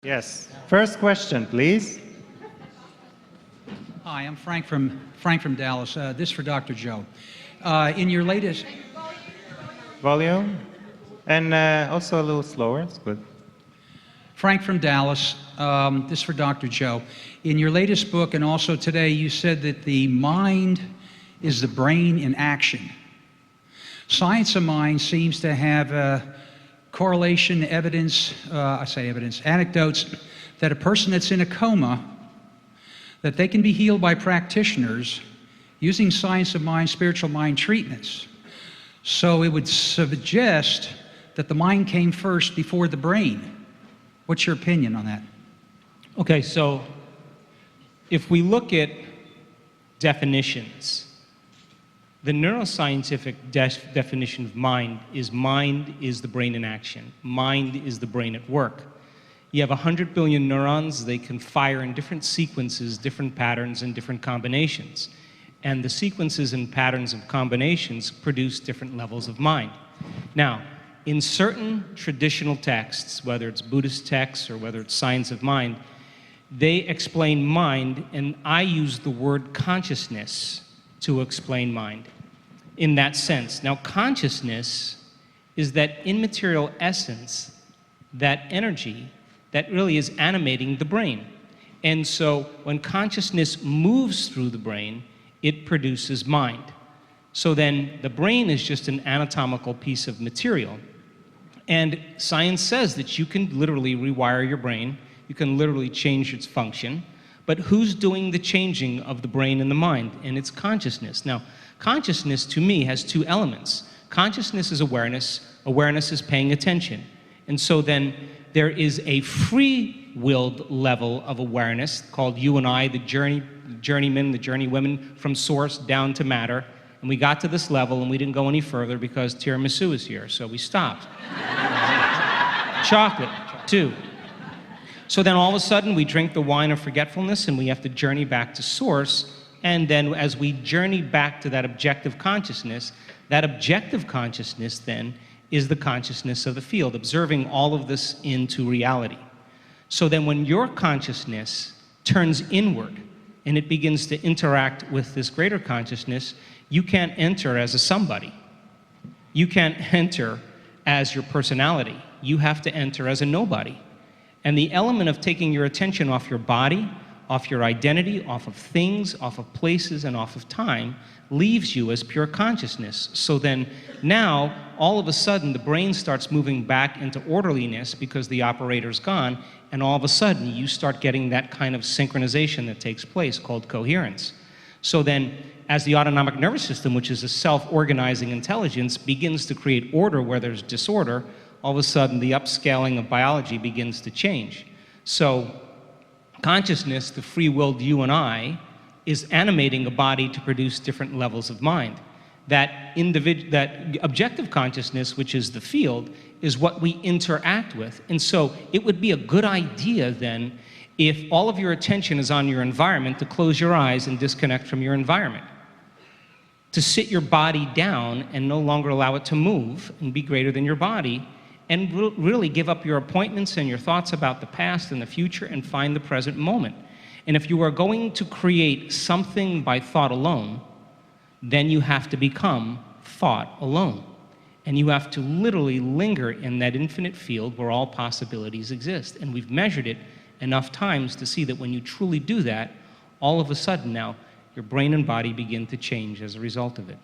Yes. First question, please. Hi, I'm Frank from Dallas. This for Dr. Joe. In your latest Volume. And also a little slower. It's good. Frank from Dallas. This for Dr. Joe. In your latest book and also today, you said that the mind is the brain in action. Science of mind seems to have correlation, evidence, anecdotes that a person that's in a coma, that they can be healed by practitioners using science of mind, spiritual mind treatments. So it would suggest that the mind came first before the brain. What's your opinion on that? Okay, so if we look at definitions, the neuroscientific definition of mind is the brain in action. Mind is the brain at work. You have 100 billion neurons. They can fire in different sequences, different patterns, and different combinations. And the sequences and patterns of combinations produce different levels of mind. Now, in certain traditional texts, whether it's Buddhist texts or whether it's science of mind, they explain mind, and I use the word consciousness to explain mind in that sense. Now, consciousness is that immaterial essence, that energy that really is animating the brain. And so when consciousness moves through the brain, it produces mind. So then the brain is just an anatomical piece of material. And science says that you can literally rewire your brain, you can literally change its function, but who's doing the changing of the brain and the mind? And it's consciousness. Now, consciousness to me has two elements. Consciousness is awareness, awareness is paying attention. And so then there is a free-willed level of awareness called you and I, the journeymen, the journeywomen from source down to matter. And we got to this level and we didn't go any further because tiramisu is here, so we stopped. Chocolate, too. So then all of a sudden we drink the wine of forgetfulness and we have to journey back to source. And then as we journey back to that objective consciousness then is the consciousness of the field, observing all of this into reality. So then when your consciousness turns inward and it begins to interact with this greater consciousness, you can't enter as a somebody. You can't enter as your personality. You have to enter as a nobody. And the element of taking your attention off your body, off your identity, off of things, off of places, and off of time, leaves you as pure consciousness. So then now, all of a sudden, the brain starts moving back into orderliness because the operator's gone, and all of a sudden, you start getting that kind of synchronization that takes place called coherence. So then, as the autonomic nervous system, which is a self-organizing intelligence, begins to create order where there's disorder, all of a sudden, the upscaling of biology begins to change. So consciousness, the free-willed you and I, is animating a body to produce different levels of mind. That objective consciousness, which is the field, is what we interact with. And so it would be a good idea then, if all of your attention is on your environment, to close your eyes and disconnect from your environment. To sit your body down and no longer allow it to move and be greater than your body, and really give up your appointments and your thoughts about the past and the future and find the present moment. And if you are going to create something by thought alone, then you have to become thought alone. And you have to literally linger in that infinite field where all possibilities exist. And we've measured it enough times to see that when you truly do that, all of a sudden now, your brain and body begin to change as a result of it.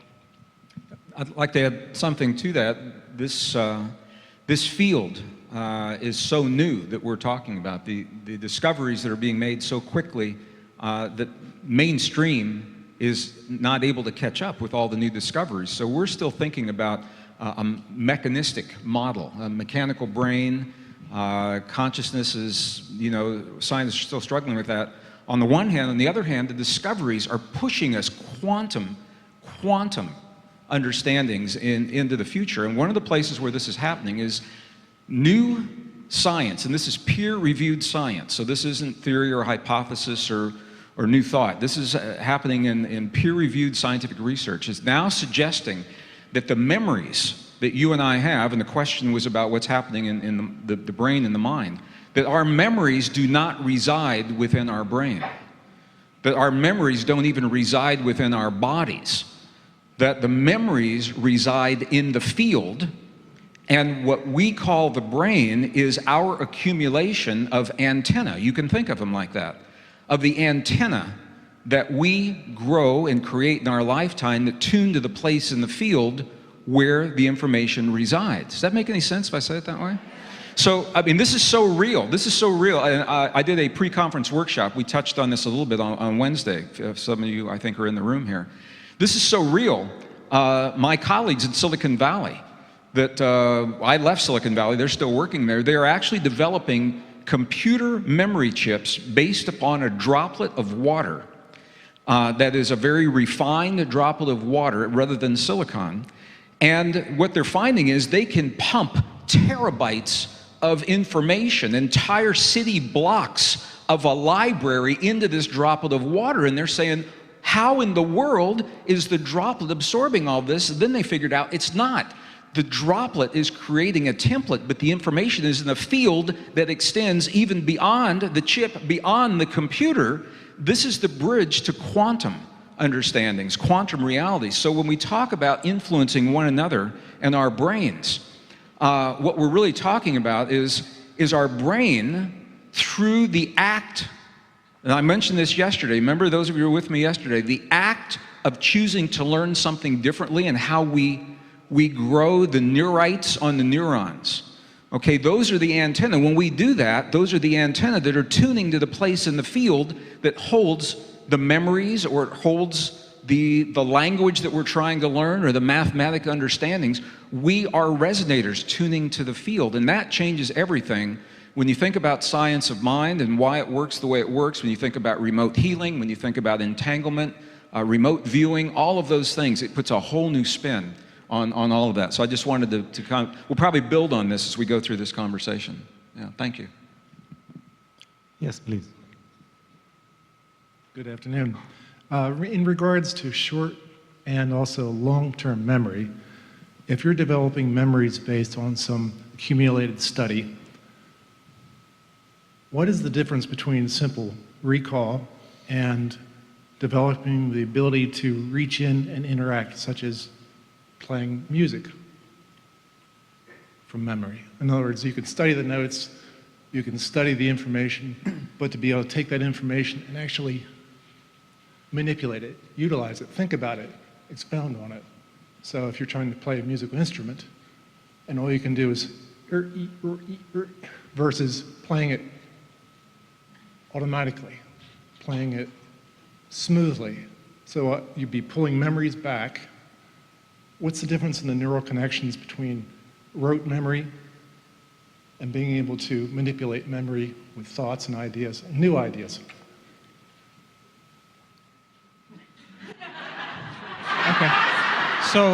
I'd like to add something to that. This field is so new that we're talking about. The discoveries that are being made so quickly that mainstream is not able to catch up with all the new discoveries. So we're still thinking about a mechanistic model, a mechanical brain. Consciousness is, science is still struggling with that. On the one hand, on the other hand, the discoveries are pushing us quantum understandings into the future. And one of the places where this is happening is new science, and this is peer-reviewed science. So this isn't theory or hypothesis or new thought. This is happening in peer-reviewed scientific research. Is now suggesting that the memories that you and I have, and the question was about what's happening in the brain and the mind, that our memories do not reside within our brain, that our memories don't even reside within our bodies, that the memories reside in the field, and what we call the brain is our accumulation of antenna. You can think of them like that, of the antenna that we grow and create in our lifetime that tune to the place in the field where the information resides. Does that make any sense if I say it that way? So, I mean, this is so real. This is so real. And I did a pre-conference workshop. We touched on this a little bit on Wednesday. Some of you, I think, are in the room here. This is so real. My colleagues in Silicon Valley, that I left Silicon Valley, they're still working there. They are actually developing computer memory chips based upon a droplet of water that is a very refined droplet of water rather than silicon. And what they're finding is they can pump terabytes of information, entire city blocks of a library into this droplet of water. And they're saying, how in the world is the droplet absorbing all this? And then they figured out it's not. The droplet is creating a template, but the information is in a field that extends even beyond the chip, beyond the computer. This is the bridge to quantum understandings, quantum realities. So when we talk about influencing one another and our brains, what we're really talking about is our brain through the act, and I mentioned this yesterday, remember those of you who were with me yesterday, the act of choosing to learn something differently and how we grow the neurites on the neurons. Okay, those are the antenna. When we do that, those are the antenna that are tuning to the place in the field that holds the memories, or it holds the language that we're trying to learn, or the mathematic understandings. We are resonators tuning to the field, and that changes everything. When you think about science of mind and why it works the way it works, when you think about remote healing, when you think about entanglement, remote viewing, all of those things, it puts a whole new spin on all of that. So I just wanted to kind of, we'll probably build on this as we go through this conversation. Yeah, thank you. Yes, please. Good afternoon. In regards to short and also long-term memory, if you're developing memories based on some accumulated study, what is the difference between simple recall and developing the ability to reach in and interact, such as playing music from memory? In other words, you can study the notes, you can study the information, but to be able to take that information and actually manipulate it, utilize it, think about it, expound on it. So if you're trying to play a musical instrument and all you can do is versus playing it automatically, playing it smoothly. So you'd be pulling memories back. What's the difference in the neural connections between rote memory and being able to manipulate memory with thoughts and ideas, new ideas? Okay. So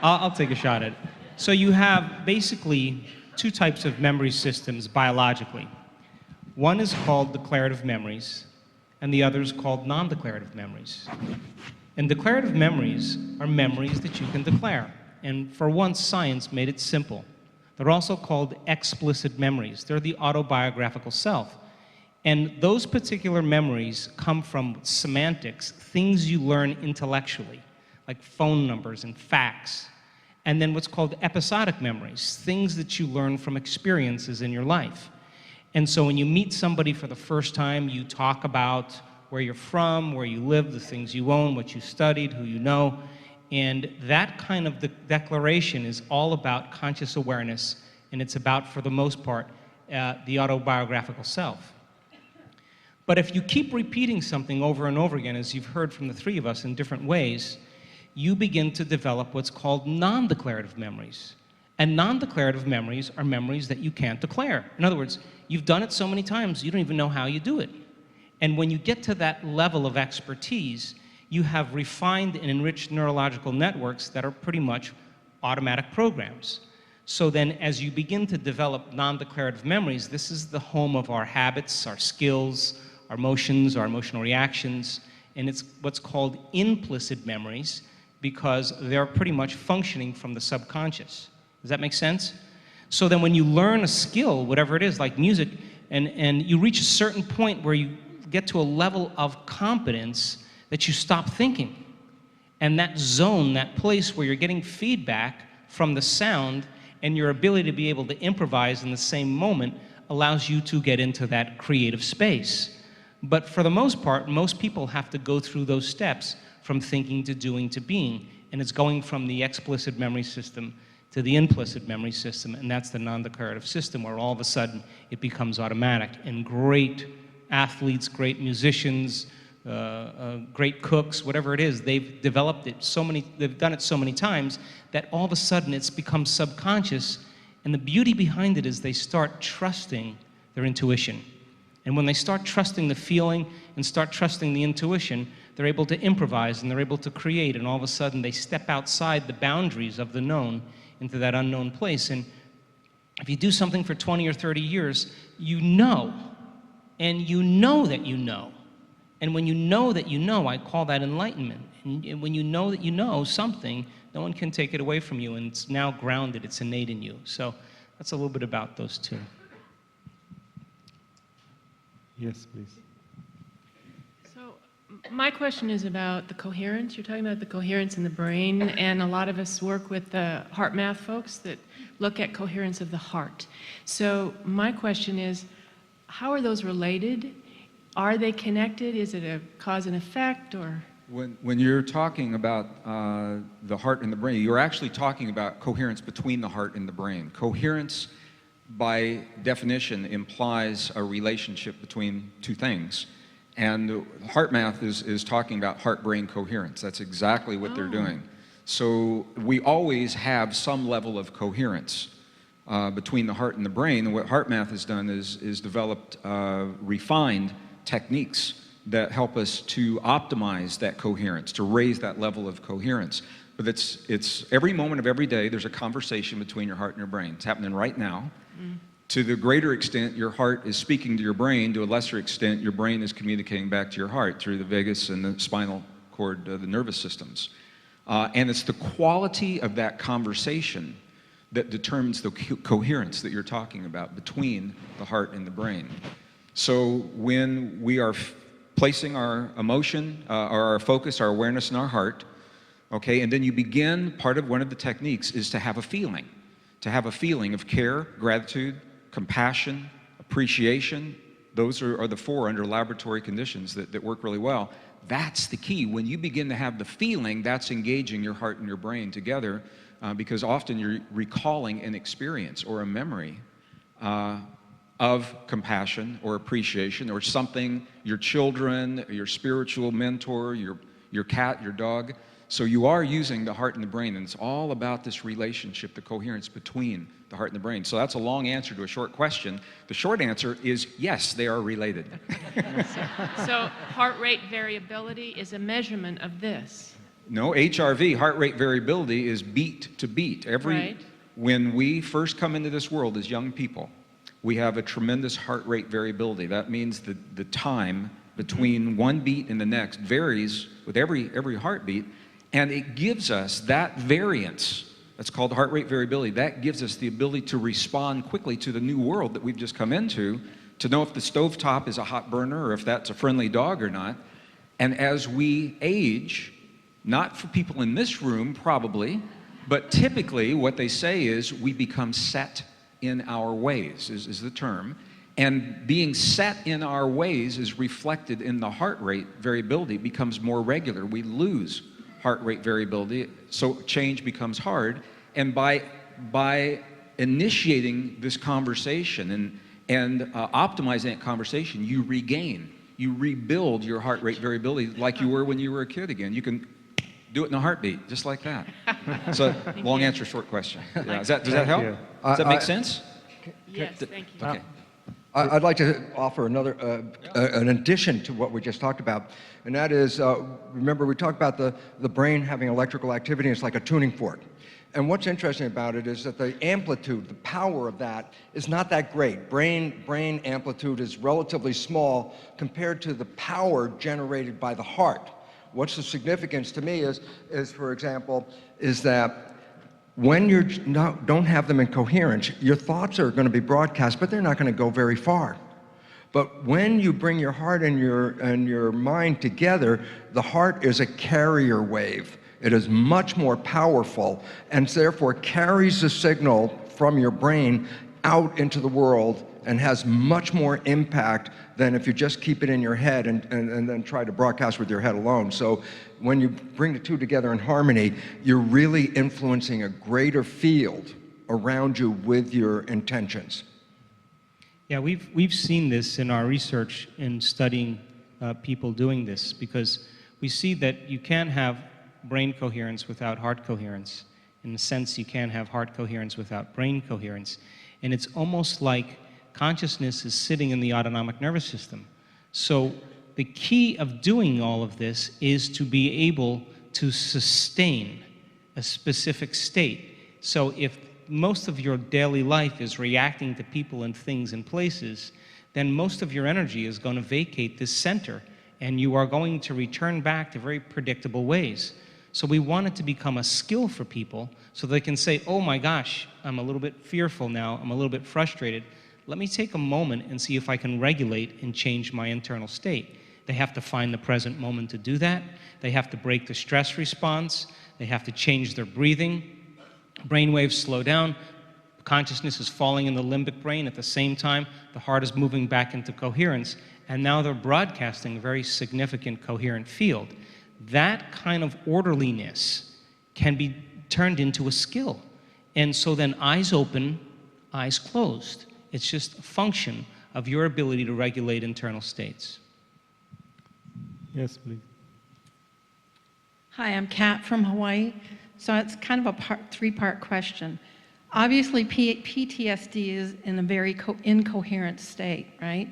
I'll take a shot at it. So you have basically two types of memory systems biologically. One is called declarative memories, and the other is called non-declarative memories. And declarative memories are memories that you can declare. And for once, science made it simple. They're also called explicit memories. They're the autobiographical self. And those particular memories come from semantics, things you learn intellectually, like phone numbers and facts. And then what's called episodic memories, things that you learn from experiences in your life. And so when you meet somebody for the first time, you talk about where you're from, where you live, the things you own, what you studied, who you know. And that kind of declaration is all about conscious awareness, and it's about, for the most part, the autobiographical self. But if you keep repeating something over and over again, as you've heard from the three of us in different ways, you begin to develop what's called non-declarative memories. And non-declarative memories are memories that you can't declare. In other words, you've done it so many times, you don't even know how you do it. And when you get to that level of expertise, you have refined and enriched neurological networks that are pretty much automatic programs. So then as you begin to develop non-declarative memories, this is the home of our habits, our skills, our emotions, our emotional reactions, and it's what's called implicit memories because they're pretty much functioning from the subconscious. Does that make sense? So then when you learn a skill, whatever it is, like music, and you reach a certain point where you get to a level of competence that you stop thinking. And that zone, that place where you're getting feedback from the sound and your ability to be able to improvise in the same moment allows you to get into that creative space. But for the most part, most people have to go through those steps from thinking to doing to being. And it's going from the explicit memory system to the implicit memory system, and that's the non-declarative system, where all of a sudden it becomes automatic. And great athletes, great musicians, great cooks, whatever it is, they've developed it they've done it so many times that all of a sudden it's become subconscious. And the beauty behind it is they start trusting their intuition. And when they start trusting the feeling and start trusting the intuition, they're able to improvise and they're able to create, and all of a sudden they step outside the boundaries of the known into that unknown place. And if you do something for 20 or 30 years, you know, and you know that you know. And when you know that you know, I call that enlightenment. And when you know that you know something, no one can take it away from you, and it's now grounded, it's innate in you. So that's a little bit about those two. Yes, please. So my question is about the coherence. You're talking about the coherence in the brain, and a lot of us work with the heart math folks that look at coherence of the heart. So my question is, how are those related? Are they connected? Is it a cause and effect, or? When you're talking about the heart and the brain, you're actually talking about coherence between the heart and the brain. Coherence, by definition, implies a relationship between two things. And heart math is talking about heart-brain coherence. That's exactly what they're doing. So we always have some level of coherence between the heart and the brain. And what heart math has done is developed refined techniques that help us to optimize that coherence, to raise that level of coherence. But it's every moment of every day, there's a conversation between your heart and your brain. It's happening right now. To the greater extent, your heart is speaking to your brain. To a lesser extent, your brain is communicating back to your heart through the vagus and the spinal cord, the nervous systems. And it's the quality of that conversation that determines the coherence that you're talking about between the heart and the brain. So when we are placing our emotion, or our focus, our awareness in our heart, okay, and then you begin, one of the techniques is to have a feeling of care, gratitude, compassion, appreciation. Those are the four under laboratory conditions that work really well. That's the key. When you begin to have the feeling, that's engaging your heart and your brain together, because often you're recalling an experience or a memory of compassion or appreciation or something, your children, your spiritual mentor, your cat, your dog. So you are using the heart and the brain, and it's all about this relationship, the coherence between the heart and the brain. So that's a long answer to a short question. The short answer is yes, they are related. So heart rate variability is a measurement of this. No, HRV, heart rate variability, is beat to beat. Right. When we first come into this world as young people, we have a tremendous heart rate variability. That means the time between one beat and the next varies with every heartbeat, and it gives us that variance. That's called heart rate variability. That gives us the ability to respond quickly to the new world that we've just come into, to know if the stovetop is a hot burner or if that's a friendly dog or not. And as we age, not for people in this room probably, but typically what they say is we become set in our ways, is the term. And being set in our ways is reflected in the heart rate variability. It becomes more regular. We lose heart rate variability, so change becomes hard. And by initiating this conversation and optimizing that conversation, you rebuild your heart rate variability like you were when you were a kid again. You can do it in a heartbeat, just like that. So, long answer, short question. Yeah, does that help? you. Does that make sense? Yes, thank you. Okay. I'd like to offer another, an addition to what we just talked about, and that is, remember we talked about the brain having electrical activity, it's like a tuning fork. And what's interesting about it is that the amplitude, the power of that is not that great. Brain amplitude is relatively small compared to the power generated by the heart. What's the significance to me is for example, is that When you don't have them in coherence, your thoughts are going to be broadcast, but they're not going to go very far. But when you bring your heart and your mind together, the heart is a carrier wave. It is much more powerful and therefore carries the signal from your brain out into the world and has much more impact than if you just keep it in your head and then try to broadcast with your head alone. So when you bring the two together in harmony, you're really influencing a greater field around you with your intentions. Yeah, we've seen this in our research in studying people doing this, because we see that you can have brain coherence without heart coherence. In a sense, you can have heart coherence without brain coherence. And it's almost like consciousness is sitting in the autonomic nervous system. So the key of doing all of this is to be able to sustain a specific state. So if most of your daily life is reacting to people and things and places, then most of your energy is going to vacate this center, and you are going to return back to very predictable ways. So we want it to become a skill for people so they can say, oh my gosh, I'm a little bit fearful now, I'm a little bit frustrated. Let me take a moment and see if I can regulate and change my internal state. They have to find the present moment to do that. They have to break the stress response. They have to change their breathing. Brain waves slow down. Consciousness is falling in the limbic brain. At the same time, the heart is moving back into coherence. And now they're broadcasting a very significant coherent field. That kind of orderliness can be turned into a skill. And so then eyes open, eyes closed. It's just a function of your ability to regulate internal states. Yes, please. Hi, I'm Kat from Hawaii. So it's kind of a three-part question. Obviously, PTSD is in a very incoherent state, right?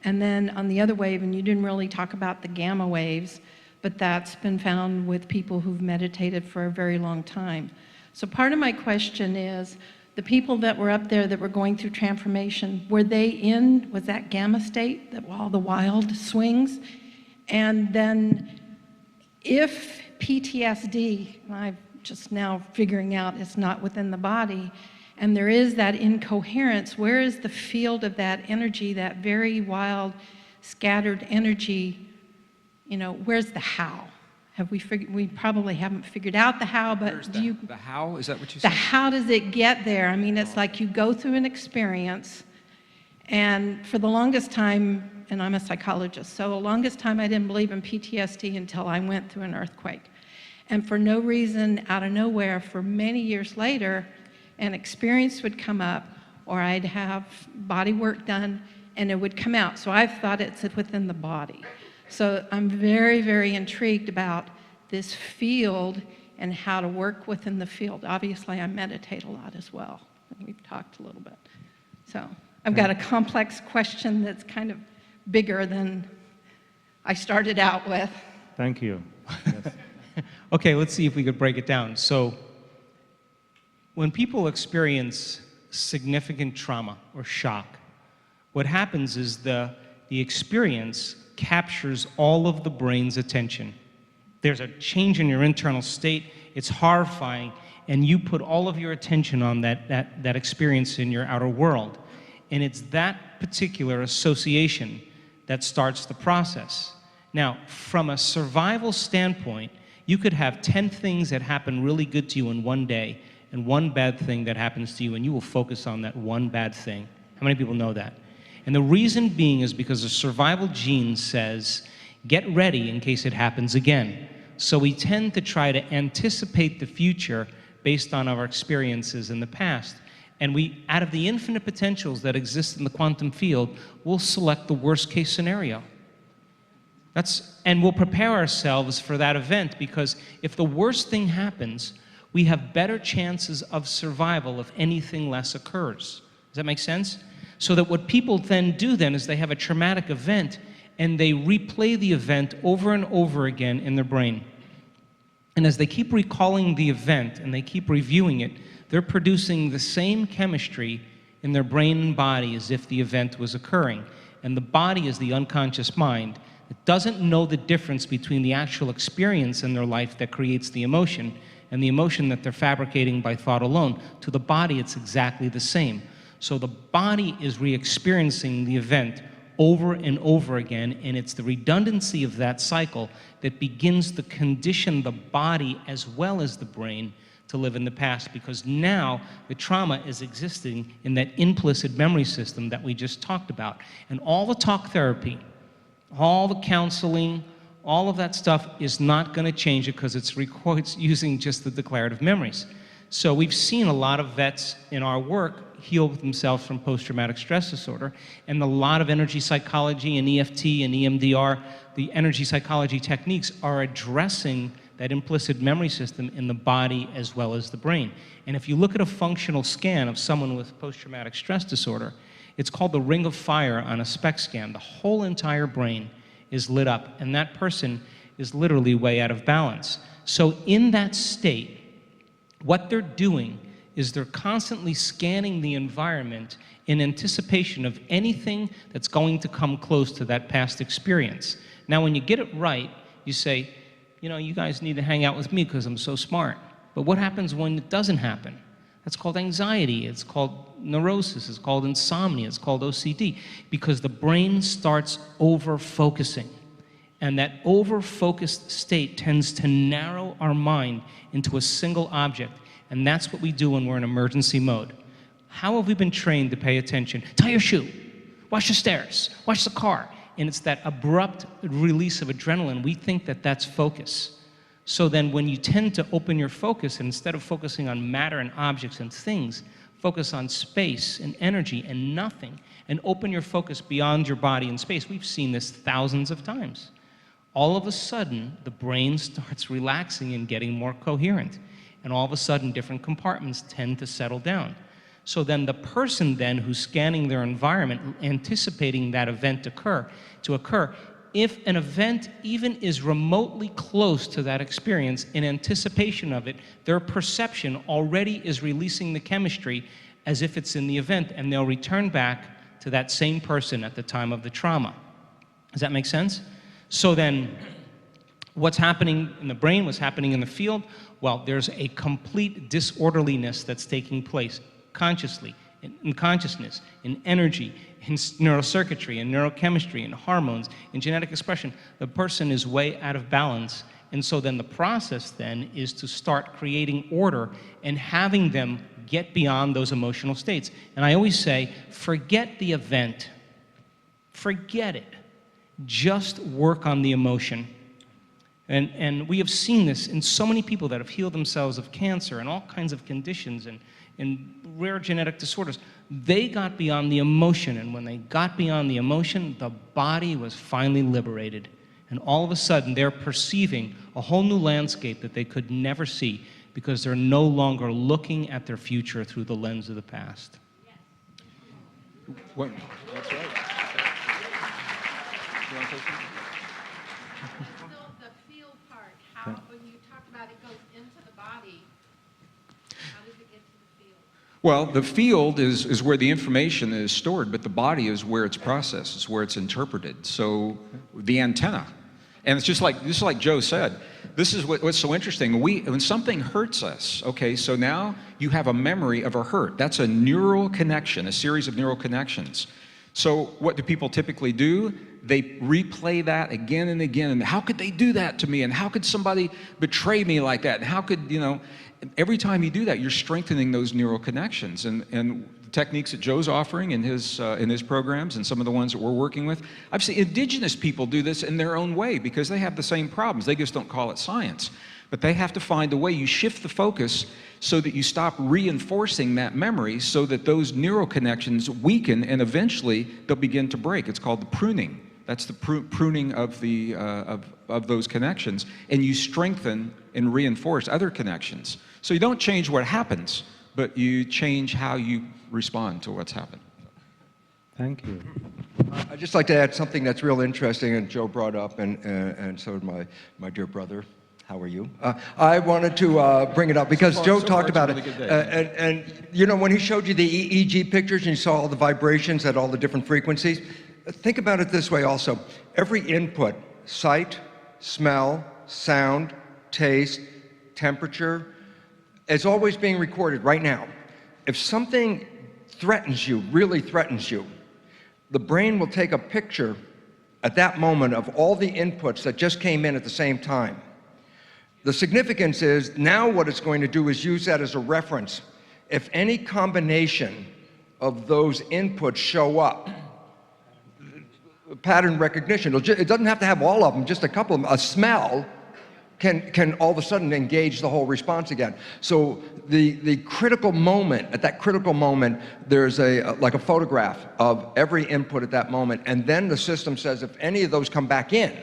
And then on the other wave, and you didn't really talk about the gamma waves, but that's been found with people who've meditated for a very long time. So part of my question is, the people that were up there that were going through transformation, was that gamma state, that all the wild swings? And then if PTSD, I'm just now figuring out it's not within the body, and there is that incoherence, where is the field of that energy, that very wild, scattered energy, where's the how? We probably haven't figured out the how, but The how? Is that what you the said? how does it get there? I mean, it's like you go through an experience, and for the longest time, and I'm a psychologist, so the longest time I didn't believe in PTSD until I went through an earthquake. And for no reason, out of nowhere, for many years later, an experience would come up, or I'd have body work done, and it would come out. So I've thought it's within the body. So I'm very, very intrigued about this field and how to work within the field. Obviously, I meditate a lot as well. We've talked a little bit. So I've got a complex question that's kind of bigger than I started out with. Thank you. Yes. Okay, let's see if we could break it down. So when people experience significant trauma or shock, what happens is the experience captures all of the brain's attention. There's a change in your internal state, it's horrifying, and you put all of your attention on that experience in your outer world. And it's that particular association that starts the process. Now, from a survival standpoint, you could have 10 things that happen really good to you in one day, and one bad thing that happens to you, and you will focus on that one bad thing. How many people know that? And the reason being is because the survival gene says, get ready in case it happens again. So we tend to try to anticipate the future based on our experiences in the past. And we, out of the infinite potentials that exist in the quantum field, we'll select the worst case scenario. And we'll prepare ourselves for that event, because if the worst thing happens, we have better chances of survival if anything less occurs. Does that make sense? So that what people then do then is they have a traumatic event and they replay the event over and over again in their brain. And as they keep recalling the event and they keep reviewing it, they're producing the same chemistry in their brain and body as if the event was occurring. And the body is the unconscious mind. It doesn't know the difference between the actual experience in their life that creates the emotion and the emotion that they're fabricating by thought alone. To the body, it's exactly the same. So the body is re-experiencing the event over and over again, and it's the redundancy of that cycle that begins to condition the body as well as the brain to live in the past, because now the trauma is existing in that implicit memory system that we just talked about. And all the talk therapy, all the counseling, all of that stuff is not going to change it, because it's using just the declarative memories. So we've seen a lot of vets in our work heal themselves from post-traumatic stress disorder, and a lot of energy psychology and EFT and EMDR, the energy psychology techniques, are addressing that implicit memory system in the body as well as the brain. And if you look at a functional scan of someone with post-traumatic stress disorder, it's called the ring of fire on a SPECT scan. The whole entire brain is lit up, and that person is literally way out of balance. So in that state, what they're doing is they're constantly scanning the environment in anticipation of anything that's going to come close to that past experience. Now, when you get it right, you say, you know, you guys need to hang out with me because I'm so smart. But what happens when it doesn't happen? That's called anxiety, it's called neurosis, it's called insomnia, it's called OCD, because the brain starts over-focusing. And that over-focused state tends to narrow our mind into a single object. And that's what we do when we're in emergency mode. How have we been trained to pay attention? Tie your shoe, wash the stairs, wash the car. And it's that abrupt release of adrenaline. We think that that's focus. So then when you tend to open your focus, and instead of focusing on matter and objects and things, focus on space and energy and nothing, and open your focus beyond your body and space. We've seen this thousands of times. All of a sudden, the brain starts relaxing and getting more coherent. And all of a sudden, different compartments tend to settle down. So then the person then who's scanning their environment, anticipating that event to occur, if an event even is remotely close to that experience, in anticipation of it, their perception already is releasing the chemistry as if it's in the event, and they'll return back to that same person at the time of the trauma. Does that make sense? So then, what's happening in the brain, what's happening in the field? Well, there's a complete disorderliness that's taking place consciously, in consciousness, in energy, in neurocircuitry, in neurochemistry, in hormones, in genetic expression. The person is way out of balance. And so then the process then is to start creating order and having them get beyond those emotional states. And I always say, forget the event. Forget it. Just work on the emotion. And we have seen this in so many people that have healed themselves of cancer and all kinds of conditions and rare genetic disorders. They got beyond the emotion, and when they got beyond the emotion, the body was finally liberated. And all of a sudden, they're perceiving a whole new landscape that they could never see because they're no longer looking at their future through the lens of the past. Well, that's right. You want to say something? Still the feel part, how, when you talk about it goes into the body, how does it get to the field? Well, the field is where the information is stored, but the body is where it's processed, it's where it's interpreted. So the antenna. And it's just like Joe said, this is what's so interesting. When something hurts us, okay, so now you have a memory of a hurt. That's a neural connection, a series of neural connections. So what do people typically do? They replay that again and again. And how could they do that to me? And how could somebody betray me like that? And how could, every time you do that, you're strengthening those neural connections. And the techniques that Joe's offering in his programs and some of the ones that we're working with, I've seen indigenous people do this in their own way because they have the same problems. They just don't call it science. But they have to find a way. You shift the focus so that you stop reinforcing that memory so that those neural connections weaken and eventually they'll begin to break. It's called the pruning. That's the pruning of those connections, and you strengthen and reinforce other connections. So you don't change what happens, but you change how you respond to what's happened. Thank you. I'd just like to add something that's real interesting, and Joe brought up, and so did my dear brother. How are you? I wanted to bring it up because Joe talked about it. And when he showed you the EEG pictures and you saw all the vibrations at all the different frequencies, think about it this way also. Every input, sight, smell, sound, taste, temperature, It's always being recorded right now. If something threatens you, really threatens you, the brain will take a picture at that moment of all the inputs that just came in at the same time. The significance is now what it's going to do is use that as a reference. If any combination of those inputs show up, pattern recognition, it doesn't have to have all of them, just a couple of them. A smell can all of a sudden engage the whole response again. So the critical moment, at that critical moment, there's like a photograph of every input at that moment, and then the system says if any of those come back in,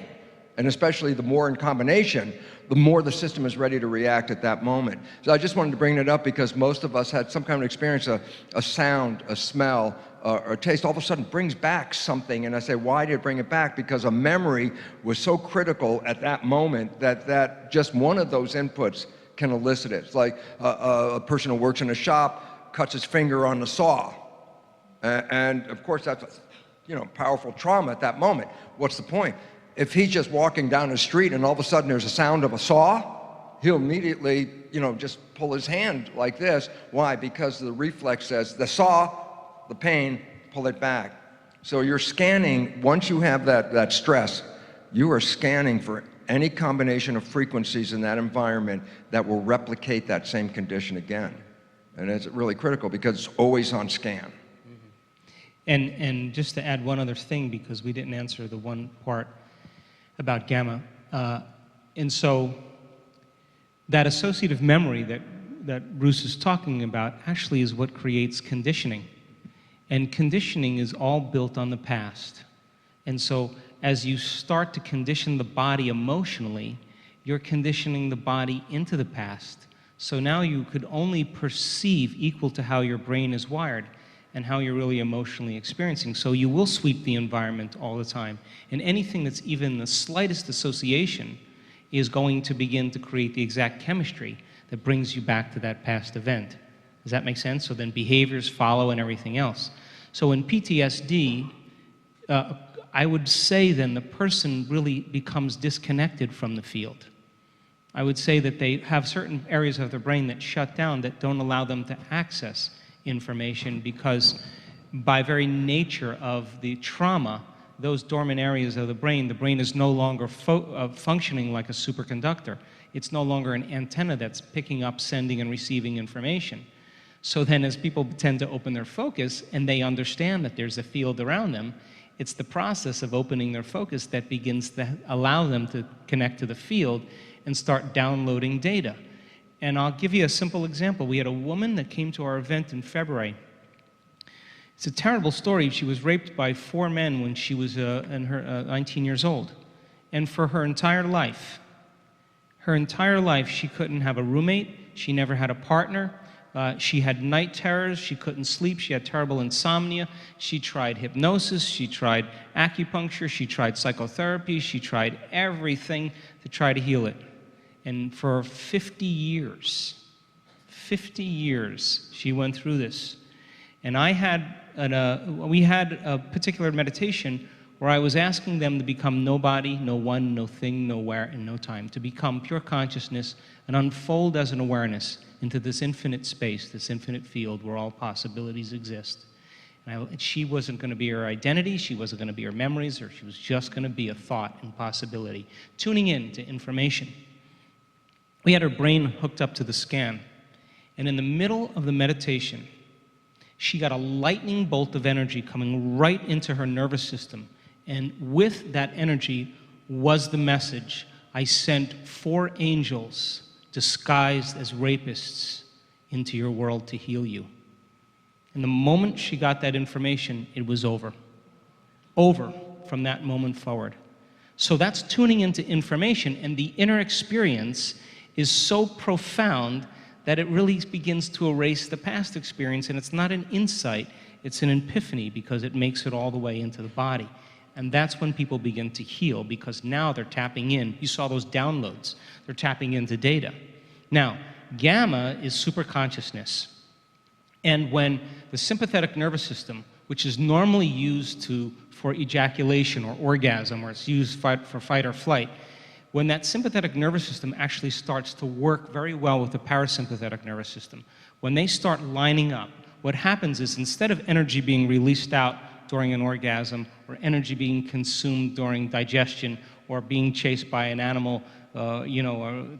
and especially the more in combination, the more the system is ready to react at that moment. So I just wanted to bring it up because most of us had some kind of experience, a sound, a smell, or a taste, all of a sudden brings back something. And I say, why did it bring it back? Because a memory was so critical at that moment that just one of those inputs can elicit it. It's like a person who works in a shop cuts his finger on the saw. And of course, that's powerful trauma at that moment. What's the point? If he's just walking down the street and all of a sudden there's a sound of a saw, he'll immediately, just pull his hand like this. Why? Because the reflex says, the saw, the pain, pull it back. So you're scanning, once you have that stress, you are scanning for any combination of frequencies in that environment that will replicate that same condition again. And it's really critical because it's always on scan. And just to add one other thing, because we didn't answer the one part about gamma. And so that associative memory that Bruce is talking about actually is what creates conditioning. And conditioning is all built on the past. And so as you start to condition the body emotionally, you're conditioning the body into the past. So now you could only perceive equal to how your brain is wired and how you're really emotionally experiencing. So you will sweep the environment all the time. And anything that's even the slightest association is going to begin to create the exact chemistry that brings you back to that past event. Does that make sense? So then behaviors follow and everything else. So in PTSD, I would say then the person really becomes disconnected from the field. I would say that they have certain areas of their brain that shut down that don't allow them to access information because by very nature of the trauma, those dormant areas of the brain is no longer functioning like a superconductor. It's no longer an antenna that's picking up, sending, and receiving information. So then as people tend to open their focus and they understand that there's a field around them, it's the process of opening their focus that begins to allow them to connect to the field and start downloading data. And I'll give you a simple example. We had a woman that came to our event in February. It's a terrible story. She was raped by 4 men when she was 19 years old. And for her entire life, she couldn't have a roommate. She never had a partner. She had night terrors. She couldn't sleep. She had terrible insomnia. She tried hypnosis. She tried acupuncture. She tried psychotherapy. She tried everything to try to heal it. And for 50 years, she went through this. And we had a particular meditation where I was asking them to become nobody, no one, no thing, nowhere, and no time, to become pure consciousness and unfold as an awareness into this infinite space, this infinite field where all possibilities exist. And she wasn't going to be her identity, she wasn't going to be her memories, or she was just going to be a thought and possibility, tuning in to information. We had her brain hooked up to the scan, and in the middle of the meditation, she got a lightning bolt of energy coming right into her nervous system, and with that energy was the message, I sent 4 angels disguised as rapists into your world to heal you. And the moment she got that information, it was over. Over from that moment forward. So that's tuning into information, and the inner experience is so profound that it really begins to erase the past experience, and it's not an insight, it's an epiphany because it makes it all the way into the body. And that's when people begin to heal because now they're tapping in. You saw those downloads. They're tapping into data. Now, gamma is superconsciousness. And when the sympathetic nervous system, which is normally used for ejaculation or orgasm, or it's used for fight or flight, When that sympathetic nervous system actually starts to work very well with the parasympathetic nervous system, when they start lining up, what happens is instead of energy being released out during an orgasm or energy being consumed during digestion or being chased by an animal, or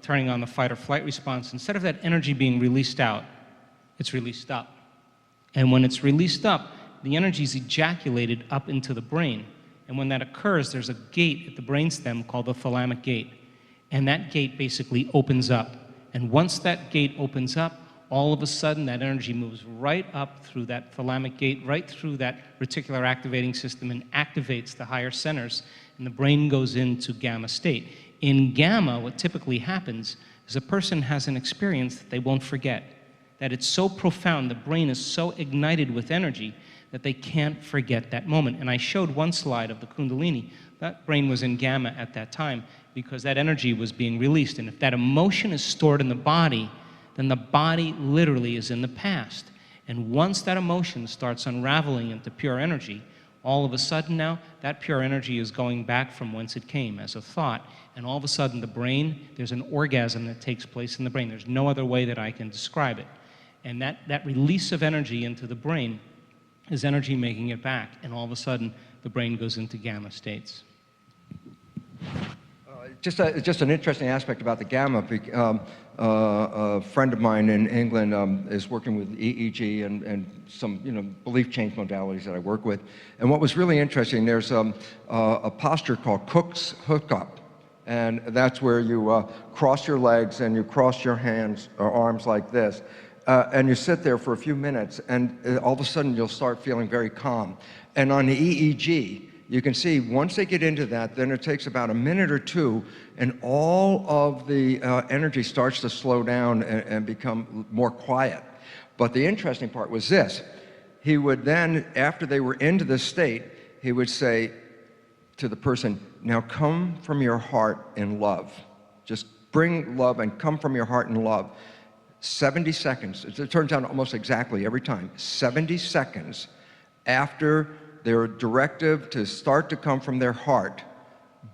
turning on the fight or flight response, instead of that energy being released out, it's released up. And when it's released up, the energy is ejaculated up into the brain. And when that occurs, there's a gate at the brainstem called the thalamic gate. And that gate basically opens up. And once that gate opens up, all of a sudden that energy moves right up through that thalamic gate, right through that reticular activating system, and activates the higher centers, and the brain goes into gamma state. In gamma, what typically happens is a person has an experience that they won't forget, that it's so profound, the brain is so ignited with energy that they can't forget that moment. And I showed one slide of the Kundalini. That brain was in gamma at that time because that energy was being released. And if that emotion is stored in the body, then the body literally is in the past. And once that emotion starts unraveling into pure energy, all of a sudden now, that pure energy is going back from whence it came as a thought. And all of a sudden, the brain, there's an orgasm that takes place in the brain. There's no other way that I can describe it. And that release of energy into the brain is energy making it back. And all of a sudden, the brain goes into gamma states. Just an interesting aspect about the gamma. A friend of mine in England is working with EEG and some belief change modalities that I work with. And what was really interesting, there's a posture called Cook's hookup, and that's where you cross your legs and you cross your hands or arms like this, and you sit there for a few minutes, and all of a sudden you'll start feeling very calm. And on the EEG, you can see once they get into that, then it takes about a minute or two, and all of the energy starts to slow down and become more quiet. But the interesting part was this. He would then, after they were into this state, he would say to the person, now come from your heart in love. Just bring love and come from your heart in love. 70 seconds, it turns out almost exactly every time, 70 seconds after their directive to start to come from their heart,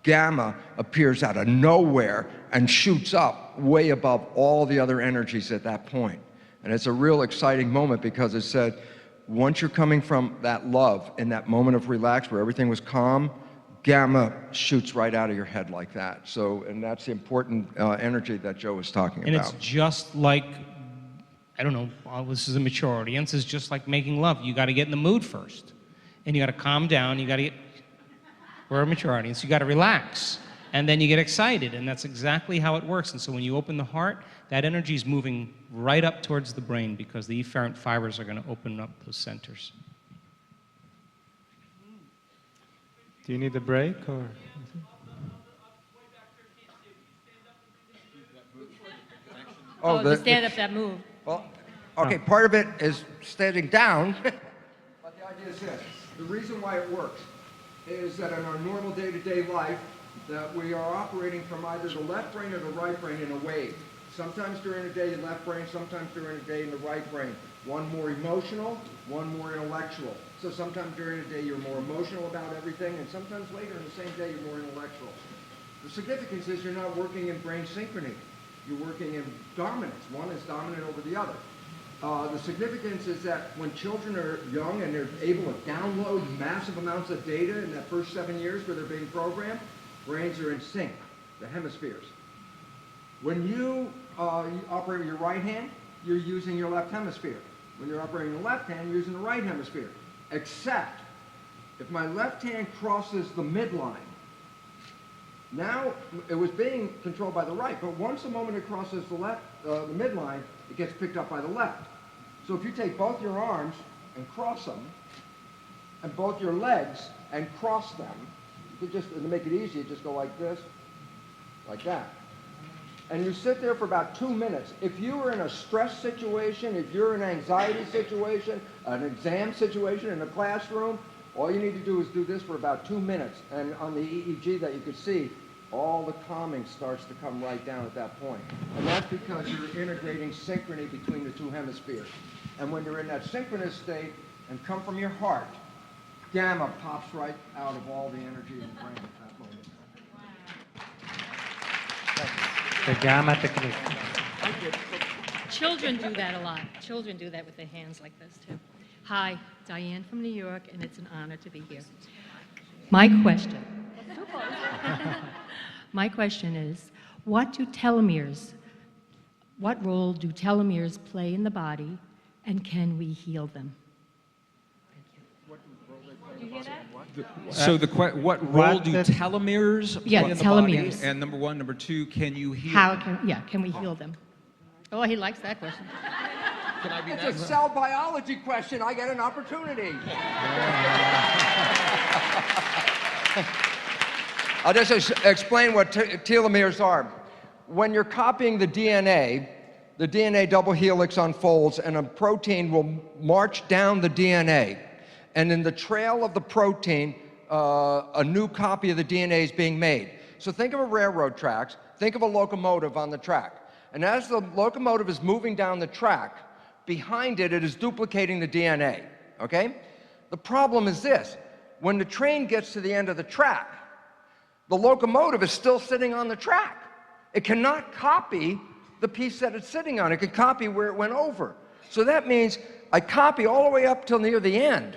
gamma appears out of nowhere and shoots up way above all the other energies at that point. And it's a real exciting moment because it said, once you're coming from that love, in that moment of relax where everything was calm, gamma shoots right out of your head like that. So, and that's the important energy that Joe was talking about. And it's just like, I don't know, this is a mature audience, it's just like making love. You got to get in the mood first. And you got to calm down, you got to get, we're a mature audience, you got to relax. And then you get excited, and that's exactly how it works. And so when you open the heart, that energy is moving right up towards the brain because the efferent fibers are going to open up those centers. Do you need a break or? The stand up, that move. Well, okay, part of it is standing down, but the idea is this. The reason why it works is that in our normal day-to-day life, that we are operating from either the left brain or the right brain in a wave. Sometimes during the day, the left brain, sometimes during the day in the right brain. One more emotional, one more intellectual. So sometimes during the day, you're more emotional about everything, and sometimes later in the same day, you're more intellectual. The significance is you're not working in brain synchrony. You're working in dominance. One is dominant over the other. The significance is that when children are young and they're able to download massive amounts of data in that first 7 years where they're being programmed, brains are in sync, the hemispheres. When you operate with your right hand, you're using your left hemisphere. When you're operating the left hand, you're using the right hemisphere. Except if my left hand crosses the midline, now it was being controlled by the right, but once the moment it crosses the left, the midline, it gets picked up by the left. So if you take both your arms and cross them, and both your legs and cross them, you could just, to make it easy, just go like this, like that. And you sit there for about 2 minutes. If you are in a stress situation, if you're in an anxiety situation, an exam situation in a classroom, all you need to do is do this for about 2 minutes. And on the EEG that you could see, all the calming starts to come right down at that point. And that's because you're integrating synchrony between the two hemispheres. And when you're in that synchronous state and come from your heart, gamma pops right out of all the energy in the brain at that moment. The gamma technique. Children do that a lot. Children do that with their hands like this, too. Hi, Diane from New York, and it's an honor to be here. My question. My question is, what role do telomeres play in the body, and can we heal them? Did you hear that? So what role do What- telomeres play Yeah, in the telomeres. body? And number one, number two, can you heal? Can we heal them? Oh, he likes that question. Can I be It's a cell biology question. I get an opportunity. I'll just explain what telomeres are. When you're copying the DNA double helix unfolds and a protein will march down the DNA. And in the trail of the protein, a new copy of the DNA is being made. So think of a railroad tracks, think of a locomotive on the track. And as the locomotive is moving down the track, behind it, it is duplicating the DNA, okay? The problem is this: when the train gets to the end of the track, the locomotive is still sitting on the track. It cannot copy the piece that it's sitting on. It can copy where it went over. So that means I copy all the way up till near the end.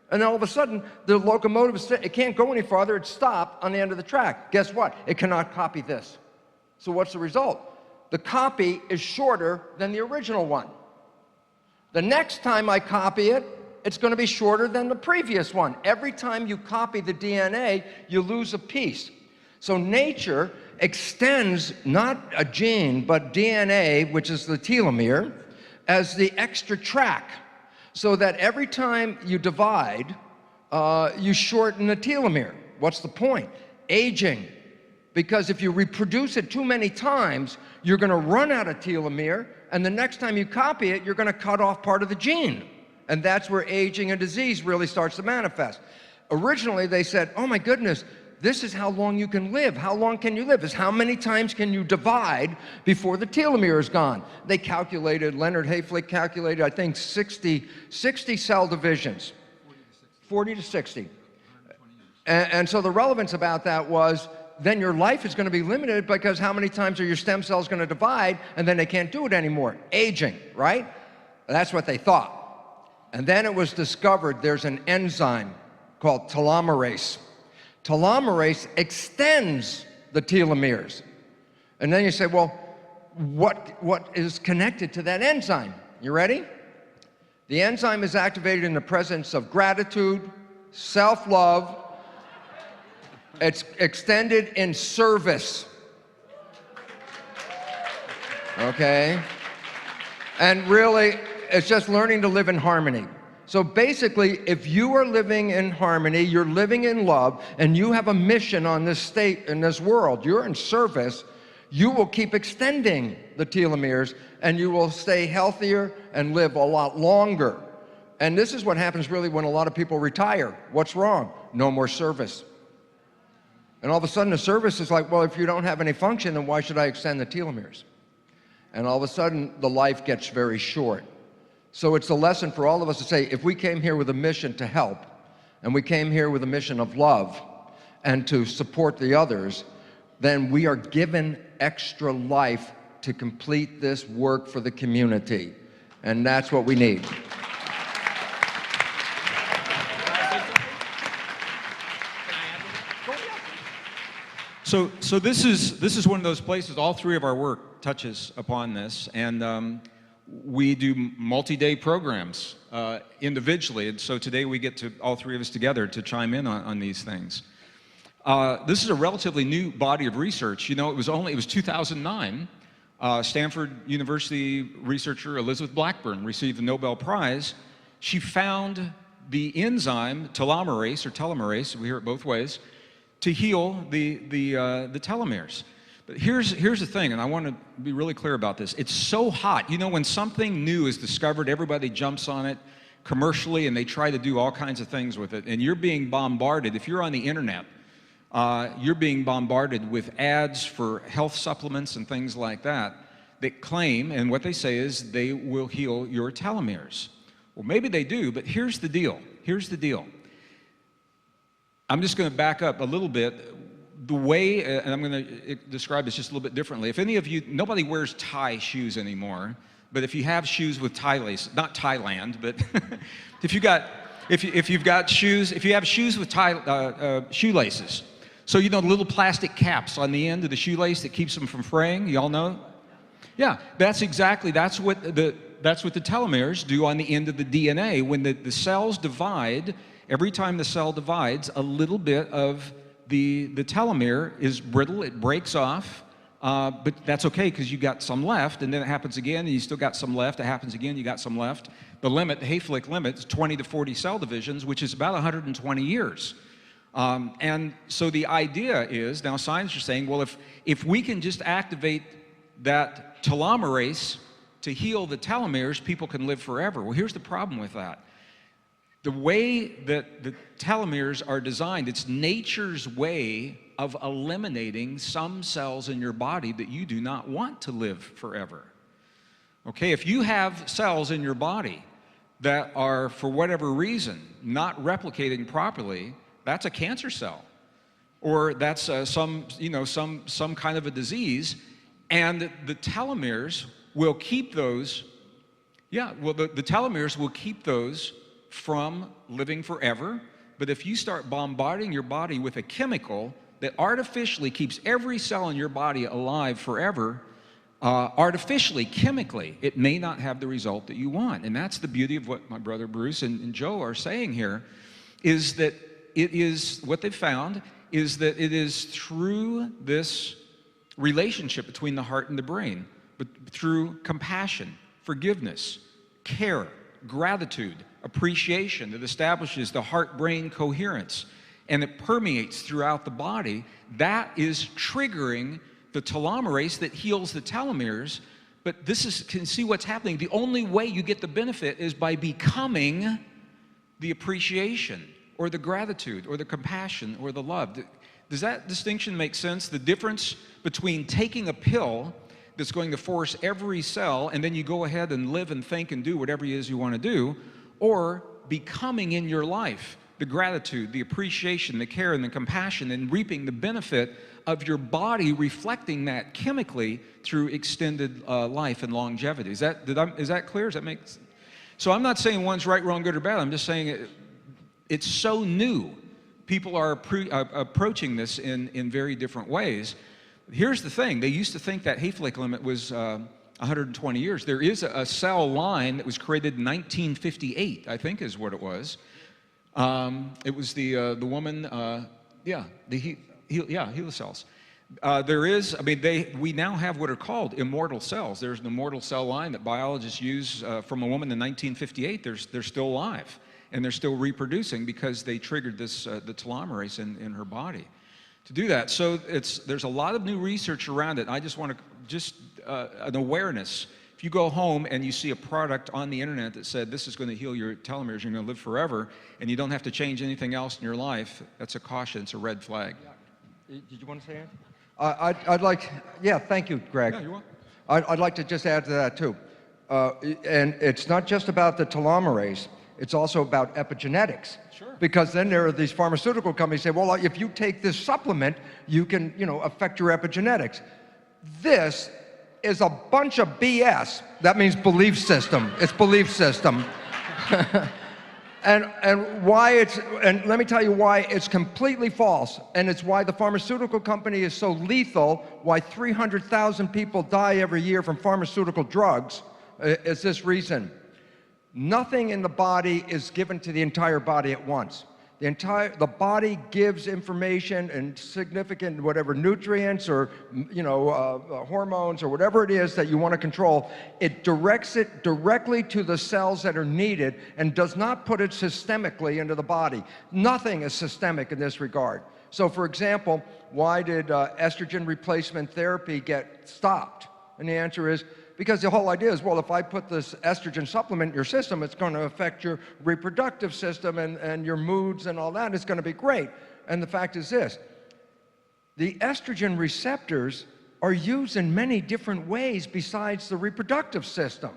And then all of a sudden, the locomotive, it can't go any farther. It's stopped on the end of the track. Guess what? It cannot copy this. So what's the result? The copy is shorter than the original one. The next time I copy it, it's going to be shorter than the previous one. Every time you copy the DNA, you lose a piece. So nature extends not a gene, but DNA, which is the telomere, as the extra track, so that every time you divide, you shorten the telomere. What's the point? Aging. Because if you reproduce it too many times, you're going to run out of telomere, and the next time you copy it, you're going to cut off part of the gene. And that's where aging and disease really starts to manifest. Originally, they said, oh my goodness, this is how long you can live. How long can you live? Is how many times can you divide before the telomere is gone? They calculated, Leonard Hayflick calculated, I think, 60 cell divisions. 40 to 60. And so the relevance about that was, then your life is going to be limited, because how many times are your stem cells going to divide, and then they can't do it anymore? Aging, right? That's what they thought. And then it was discovered there's an enzyme called telomerase. Telomerase extends the telomeres. And then you say, well, what is connected to that enzyme? You ready? The enzyme is activated in the presence of gratitude, self-love. It's extended in service. Okay? And really, it's just learning to live in harmony. So basically, if you are living in harmony, you're living in love, and you have a mission on this state, in this world, you're in service, you will keep extending the telomeres, and you will stay healthier and live a lot longer. And this is what happens really when a lot of people retire. What's wrong? No more service. And all of a sudden the service is like, well, if you don't have any function, then why should I extend the telomeres? And all of a sudden the life gets very short. So it's a lesson for all of us to say, if we came here with a mission to help, and we came here with a mission of love and to support the others, then we are given extra life to complete this work for the community. And that's what we need. So this is one of those places, all three of our work touches upon this, and we do multi-day programs individually, and so today we get to, all three of us together, to chime in on these things. This is a relatively new body of research. You know, it was 2009. Stanford University researcher Elizabeth Blackburn received the Nobel Prize. She found the enzyme telomerase, we hear it both ways, to heal the telomeres. But here's the thing, and I want to be really clear about this. It's so hot. You know, when something new is discovered, everybody jumps on it commercially, and they try to do all kinds of things with it. And you're being bombarded. If you're on the internet, you're being bombarded with ads for health supplements and things like that that claim, and what they say is, they will heal your telomeres. Well, maybe they do, but here's the deal. Here's the deal. I'm just going to back up a little bit. the way, and I'm going to describe this just a little bit differently. If any of you, nobody wears tie shoes anymore, but if you have shoes with tie lace, not Thailand, but if you have shoes with tie shoelaces, so you know the little plastic caps on the end of the shoelace that keeps them from fraying. You all know? Yeah, that's what the telomeres do on the end of the DNA. When the cells divide, every time the cell divides, a little bit of the telomere is brittle, it breaks off, but that's okay because you got some left, and then it happens again, and you still got some left, it happens again, you got some left. The limit, the Hayflick limit, is 20 to 40 cell divisions, which is about 120 years. And so the idea is, now scientists are saying, well, if we can just activate that telomerase to heal the telomeres, people can live forever. Well, here's the problem with that. The way that the telomeres are designed, it's nature's way of eliminating some cells in your body that you do not want to live forever. Okay, if you have cells in your body that are, for whatever reason, not replicating properly, that's a cancer cell, or that's some kind of a disease, and the telomeres will keep those. Yeah, well, the telomeres will keep those from living forever. But if you start bombarding your body with a chemical that artificially keeps every cell in your body alive forever, artificially, chemically, it may not have the result that you want. And that's the beauty of what my brother Bruce and Joe are saying here, is that it is, what they've found is that it is through this relationship between the heart and the brain, but through compassion, forgiveness, care, gratitude, appreciation, that establishes the heart-brain coherence, and it permeates throughout the body. That is triggering the telomerase that heals the telomeres. But can see what's happening. The only way you get the benefit is by becoming the appreciation, or the gratitude, or the compassion, or the love. Does that distinction make sense? The difference between taking a pill that's going to force every cell, and then you go ahead and live and think and do whatever it is you want to do, or becoming in your life the gratitude, the appreciation, the care, and the compassion, and reaping the benefit of your body reflecting that chemically through extended life and longevity. Is that clear? Does that make sense? So I'm not saying one's right, wrong, good, or bad. I'm just saying it's so new. People are approaching this in very different ways. Here's the thing. They used to think that Hayflick limit was 120 years. There is a cell line that was created in 1958, I think is what it was. It was the woman, HeLa cells. We now have what are called immortal cells. There's an immortal cell line that biologists use from a woman in 1958. They're still alive, and they're still reproducing because they triggered this, the telomerase in her body to do that. So there's a lot of new research around it. I just want to, an awareness. If you go home and you see a product on the internet that said this is going to heal your telomeres, you're going to live forever, and you don't have to change anything else in your life, that's a caution, it's a red flag. Did you want to say anything? Thank you, Greg. Yeah, you're welcome. I'd like to just add to that too. And it's not just about the telomerase, it's also about epigenetics. Sure. Because then there are these pharmaceutical companies say, well, if you take this supplement, you can, affect your epigenetics. This is a bunch of BS. That means belief system. It's belief system. and let me tell you why it's completely false, and it's why the pharmaceutical company is so lethal, why 300,000 people die every year from pharmaceutical drugs, is this reason. Nothing in the body is given to the entire body at once. The body gives information and significant whatever nutrients or hormones or whatever it is that you want to control. It directs it directly to the cells that are needed and does not put it systemically into the body. Nothing is systemic in this regard. So, for example, why did estrogen replacement therapy get stopped? And the answer is, because the whole idea is, well, if I put this estrogen supplement in your system, it's going to affect your reproductive system and your moods and all that. It's going to be great. And the fact is this. The estrogen receptors are used in many different ways besides the reproductive system.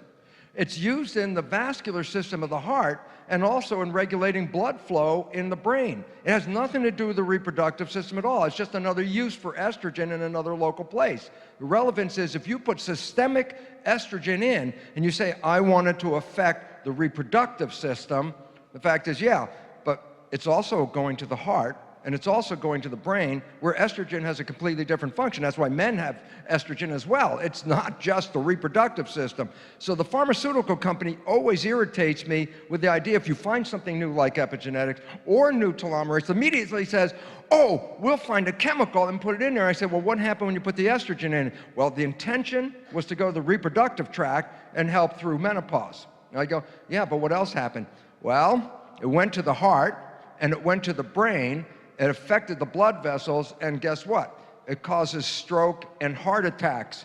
It's used in the vascular system of the heart, and also in regulating blood flow in the brain. It has nothing to do with the reproductive system at all. It's just another use for estrogen in another local place. The relevance is if you put systemic estrogen in and you say, I want it to affect the reproductive system, the fact is, yeah, but it's also going to the heart, and it's also going to the brain, where estrogen has a completely different function. That's why men have estrogen as well. It's not just the reproductive system. So the pharmaceutical company always irritates me with the idea if you find something new like epigenetics or new telomerase, immediately says, oh, we'll find a chemical and put it in there. I said, well, what happened when you put the estrogen in? Well, the intention was to go to the reproductive tract and help through menopause. And I go, yeah, but what else happened? Well, it went to the heart and it went to the brain. It affected the blood vessels, and guess what? It causes stroke and heart attacks.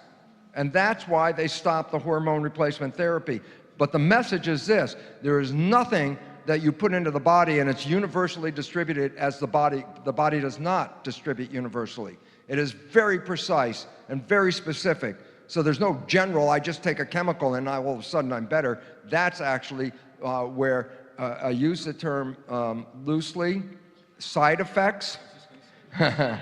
And that's why they stopped the hormone replacement therapy. But the message is this: there is nothing that you put into the body and it's universally distributed as the body does not distribute universally. It is very precise and very specific. So there's no general, I just take a chemical and all of a sudden I'm better. That's actually where I use the term loosely. Side effects. They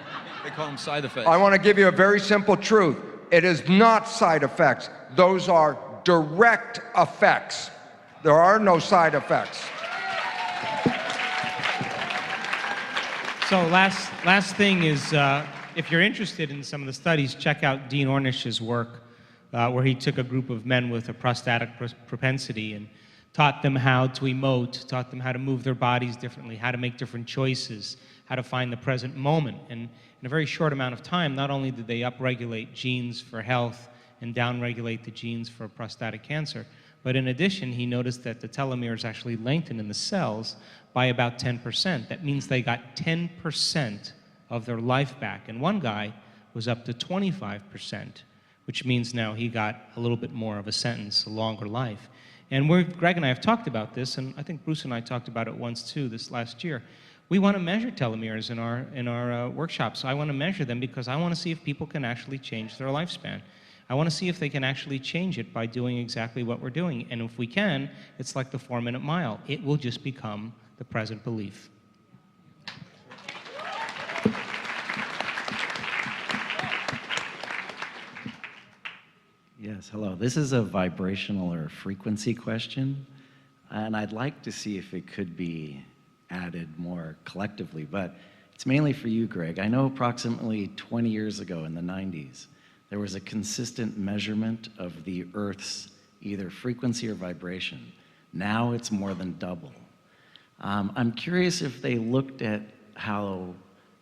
call them side effects. I want to give you a very simple truth. It is not side effects. Those are direct effects. There are no side effects. So last thing is, if you're interested in some of the studies, check out Dean Ornish's work, where he took a group of men with a prostatic propensity and taught them how to emote, taught them how to move their bodies differently, how to make different choices, how to find the present moment. And in a very short amount of time, not only did they upregulate genes for health and downregulate the genes for prostatic cancer, but in addition, he noticed that the telomeres actually lengthened in the cells by about 10%. That means they got 10% of their life back. And one guy was up to 25%, which means now he got a little bit more of a sentence, a longer life. And Greg and I have talked about this, and I think Bruce and I talked about it once too this last year. We want to measure telomeres in our workshops. I want to measure them because I want to see if people can actually change their lifespan. I want to see if they can actually change it by doing exactly what we're doing. And if we can, it's like the 4-minute mile. It will just become the present belief. Yes, hello. This is a vibrational or frequency question, and I'd like to see if it could be added more collectively, but it's mainly for you, Greg. I know approximately 20 years ago in the 90s, there was a consistent measurement of the Earth's either frequency or vibration. Now it's more than double. I'm curious if they looked at how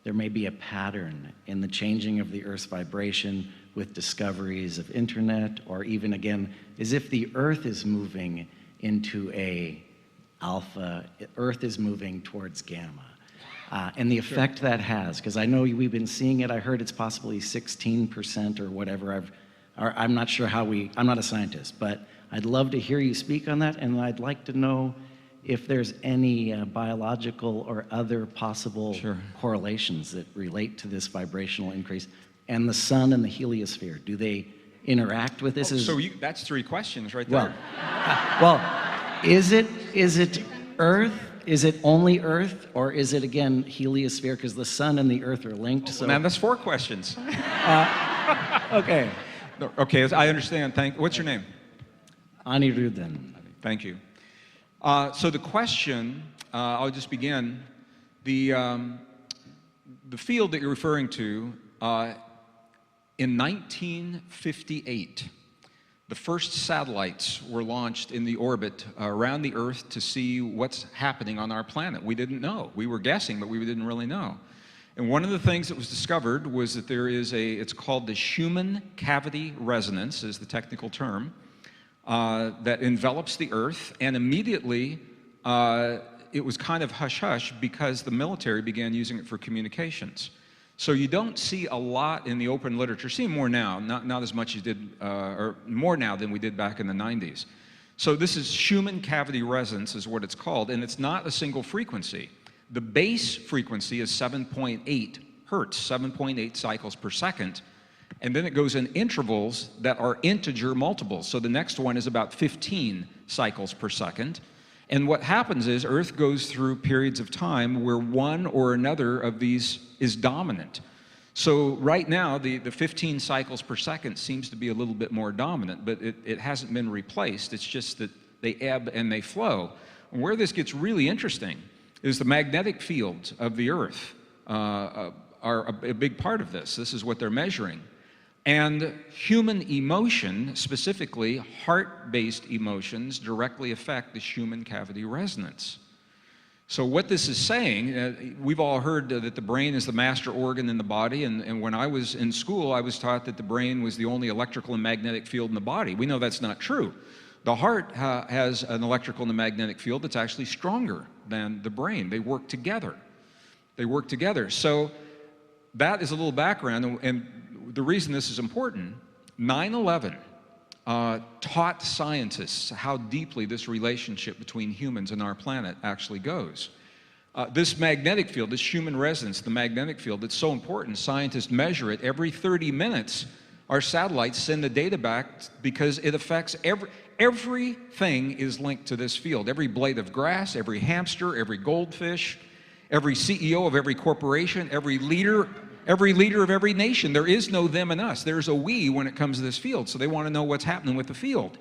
there may be a pattern in the changing of the Earth's vibration with discoveries of internet, or even again, as if the Earth is moving into a alpha, Earth is moving towards gamma. And the effect that has, because I know we've been seeing it, I heard it's possibly 16% or whatever. I'm not sure how I'm not a scientist, but I'd love to hear you speak on that, and I'd like to know if there's any biological or other possible correlations that relate to this vibrational increase. And the sun and the heliosphere, do they interact with this? That's 3 questions right there. Well, is it Earth? Is it only Earth, or is it again heliosphere? Because the sun and the Earth are linked. So Man, that's 4 questions. Okay. Okay, I understand. What's your name? Anirudhan. Thank you. So the question, I'll just begin. The field that you're referring to, in 1958, the first satellites were launched in the orbit around the Earth to see what's happening on our planet. We didn't know. We were guessing, but we didn't really know. And one of the things that was discovered was that there is it's called the Schumann cavity resonance, is the technical term, that envelops the Earth, and immediately it was kind of hush-hush because the military began using it for communications. So you don't see a lot in the open literature. See more now, not as much as you did, or more now than we did back in the 90s. So this is Schumann cavity resonance is what it's called, and it's not a single frequency. The base frequency is 7.8 hertz, 7.8 cycles per second, and then it goes in intervals that are integer multiples. So the next one is about 15 cycles per second, And what happens is Earth goes through periods of time where one or another of these is dominant. So right now, the 15 cycles per second seems to be a little bit more dominant, but it hasn't been replaced. It's just that they ebb and they flow. And where this gets really interesting is the magnetic fields of the Earth are a big part of this. This is what they're measuring. And human emotion, specifically heart-based emotions, directly affect the human cavity resonance. So what this is saying, we've all heard that the brain is the master organ in the body, and when I was in school, I was taught that the brain was the only electrical and magnetic field in the body. We know that's not true. The heart has an electrical and a magnetic field that's actually stronger than the brain. They work together. They work together. So that is a little background, and the reason this is important, 9/11 taught scientists how deeply this relationship between humans and our planet actually goes. This magnetic field, this human resonance, the magnetic field, it's so important. Scientists measure it every 30 minutes. Our satellites send the data back because it affects everything is linked to this field. Every blade of grass, every hamster, every goldfish, every CEO of every corporation, every leader of every nation. There is no them and us. There's a we when it comes to this field. So they want to know what's happening with the field.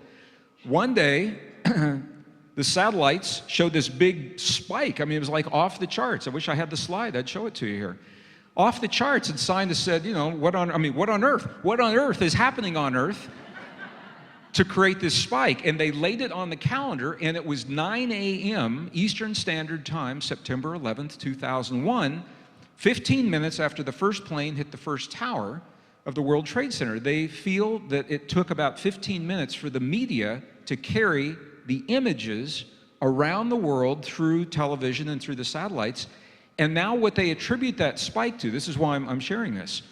One day, the satellites showed this big spike. I mean, it was like off the charts. I wish I had the slide. I'd show it to you here. Off the charts, and scientists said, you know, what on earth? What on earth is happening on Earth to create this spike? And they laid it on the calendar, and it was 9 a.m. Eastern Standard Time, September 11th, 2001, 15 minutes after the first plane hit the first tower of the World Trade Center. They feel that it took about 15 minutes for the media to carry the images around the world through television and through the satellites. And now what they attribute that spike to, this is why I'm sharing this,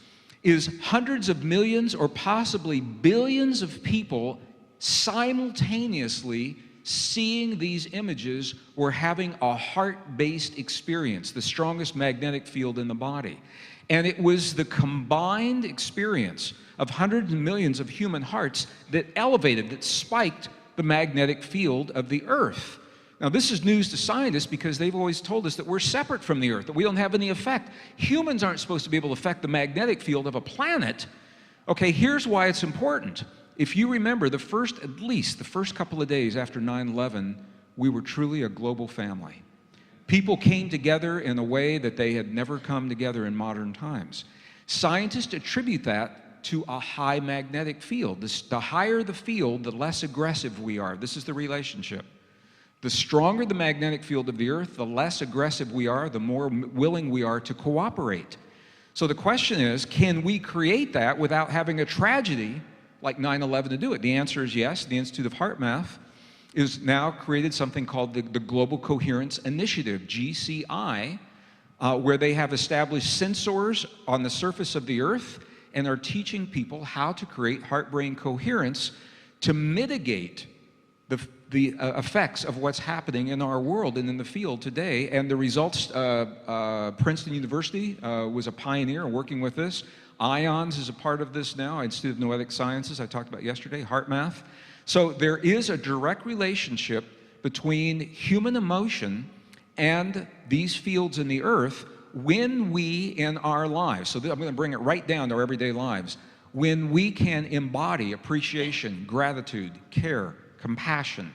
is hundreds of millions or possibly billions of people simultaneously seeing these images or having a heart-based experience, the strongest magnetic field in the body. And it was the combined experience of hundreds of millions of human hearts that elevated, that spiked the magnetic field of the Earth. Now, this is news to scientists because they've always told us that we're separate from the Earth, that we don't have any effect. Humans aren't supposed to be able to affect the magnetic field of a planet. Okay, here's why it's important. If you remember, at least the first couple of days after 9/11, we were truly a global family. People came together in a way that they had never come together in modern times. Scientists attribute that to a high magnetic field. The higher the field, the less aggressive we are. This is the relationship. The stronger the magnetic field of the Earth, the less aggressive we are, the more willing we are to cooperate. So the question is, can we create that without having a tragedy like 9/11 to do it? The answer is yes. The Institute of Heart Math is now created something called the Global Coherence Initiative, GCI, where they have established sensors on the surface of the Earth and are teaching people how to create heart-brain coherence to mitigate the effects of what's happening in our world and in the field today. And the results, Princeton University was a pioneer in working with this. IONS is a part of this now, Institute of Noetic Sciences, I talked about yesterday, Heart Math. So there is a direct relationship between human emotion and these fields in the Earth when we, in our lives, so I'm going to bring it right down to our everyday lives, when we can embody appreciation, gratitude, care, compassion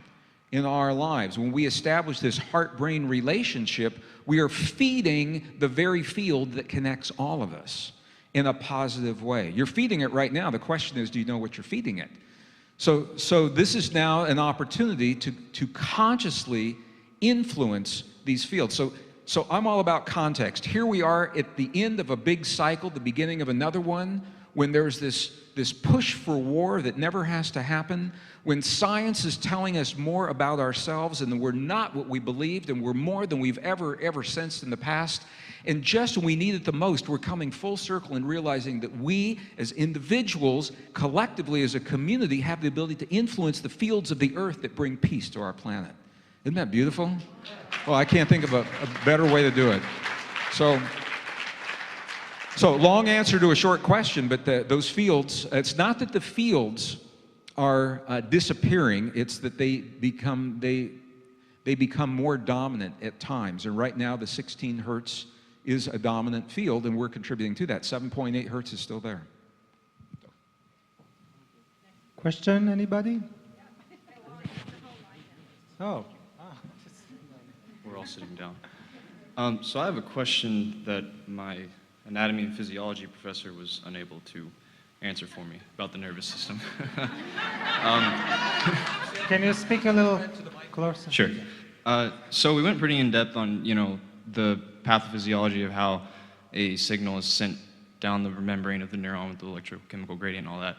in our lives, when we establish this heart-brain relationship, we are feeding the very field that connects all of us in a positive way. You're feeding it right now. The question is, do you know what you're feeding it? So this is now an opportunity to consciously influence these fields. So I'm all about context. Here we are at the end of a big cycle, the beginning of another one, when there's this push for war that never has to happen, when science is telling us more about ourselves and that we're not what we believed and we're more than we've ever sensed in the past. And just when we need it the most, we're coming full circle and realizing that we as individuals, collectively as a community, have the ability to influence the fields of the Earth that bring peace to our planet. Isn't that beautiful? Well, I can't think of a better way to do it. So long answer to a short question, but those fields, it's not that the fields are disappearing, it's that they become more dominant at times. And right now, the 16 hertz is a dominant field, and we're contributing to that. 7.8 hertz is still there. Question, anybody? Oh. We're all sitting down. So I have a question that my anatomy and physiology professor was unable to answer for me about the nervous system. Can you speak a little closer? Sure. So we went pretty in depth on, the pathophysiology of how a signal is sent down the membrane of the neuron with the electrochemical gradient and all that.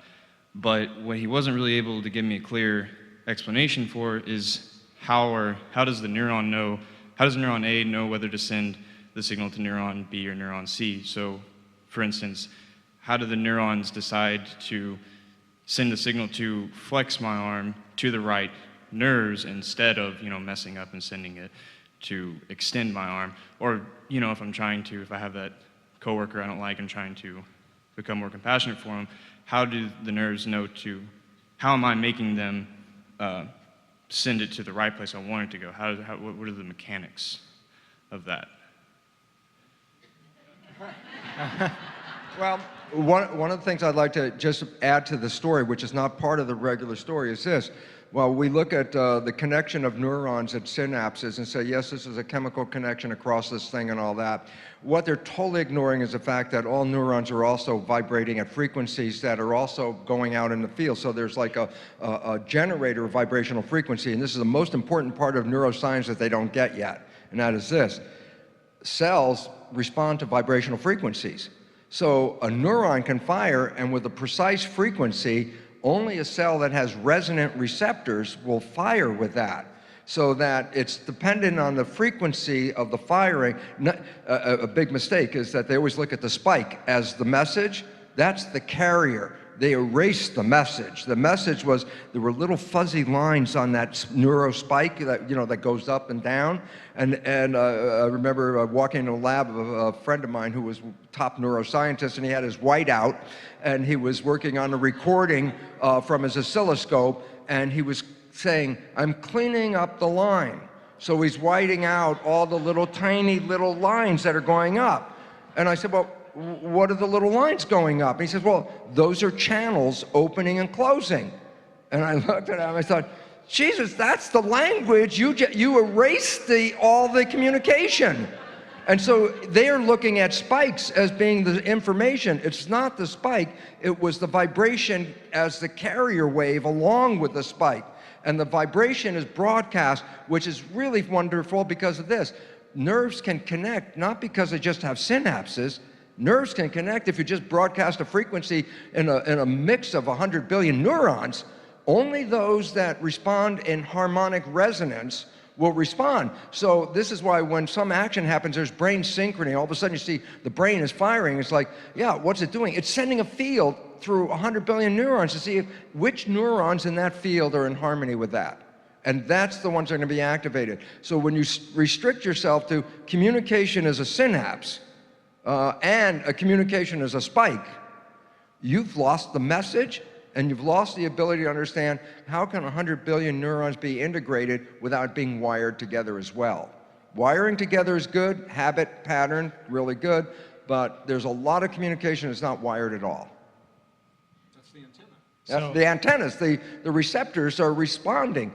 But what he wasn't really able to give me a clear explanation for is how does the neuron know, how does neuron A know whether to send the signal to neuron B or neuron C? So, for instance, how do the neurons decide to send a signal to flex my arm to the right nerves instead of, messing up and sending it to extend my arm? Or, if I have that coworker I don't like and trying to become more compassionate for him, how do the nerves know how am I making them send it to the right place I want it to go? What are the mechanics of that? Well, one of the things I'd like to just add to the story, which is not part of the regular story, is this. Well, we look at the connection of neurons at synapses and say, yes, this is a chemical connection across this thing and all that. What they're totally ignoring is the fact that all neurons are also vibrating at frequencies that are also going out in the field. So there's like a generator of vibrational frequency, and this is the most important part of neuroscience that they don't get yet, and that is this. Cells respond to vibrational frequencies. So a neuron can fire, and with a precise frequency, only a cell that has resonant receptors will fire with that, so that it's dependent on the frequency of the firing. A big mistake is that they always look at the spike as the message. That's the carrier. They erased the message. The message was there were little fuzzy lines on that neurospike that goes up and down. And I remember walking in a lab of a friend of mine who was top neuroscientist, and he had his whiteout, and he was working on a recording from his oscilloscope, and he was saying, "I'm cleaning up the line." So he's whiting out all the tiny little lines that are going up. And I said, well, what are the little lines going up? And he says, well, those are channels opening and closing. And I looked at him and I thought, Jesus, that's the language. You erased all the communication. And so they're looking at spikes as being the information. It's not the spike. It was the vibration as the carrier wave along with the spike. And the vibration is broadcast, which is really wonderful because of this. Nerves can connect, not because they just have synapses. Nerves can connect if you just broadcast a frequency in a mix of 100 billion neurons. Only those that respond in harmonic resonance will respond. So this is why when some action happens, there's brain synchrony. All of a sudden you see the brain is firing. It's like, yeah, what's it doing? It's sending a field through 100 billion neurons to see which neurons in that field are in harmony with that. And that's the ones that are going to be activated. So when you restrict yourself to communication as a synapse, and a communication as a spike, you've lost the message, and you've lost the ability to understand how can 100 billion neurons be integrated without being wired together as well. Wiring together is good, habit, pattern, really good, but there's a lot of communication that's not wired at all. That's the antenna. That's the antennas, the receptors are responding.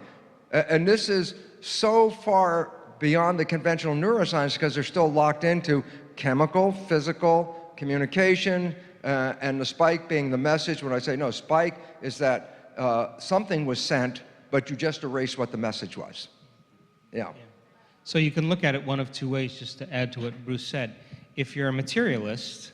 And this is so far beyond the conventional neuroscience because they're still locked into chemical, physical, communication, and the spike being the message. When I say no, spike is that something was sent, but you just erased what the message was. Yeah. So you can look at it one of two ways, just to add to what Bruce said. If you're a materialist,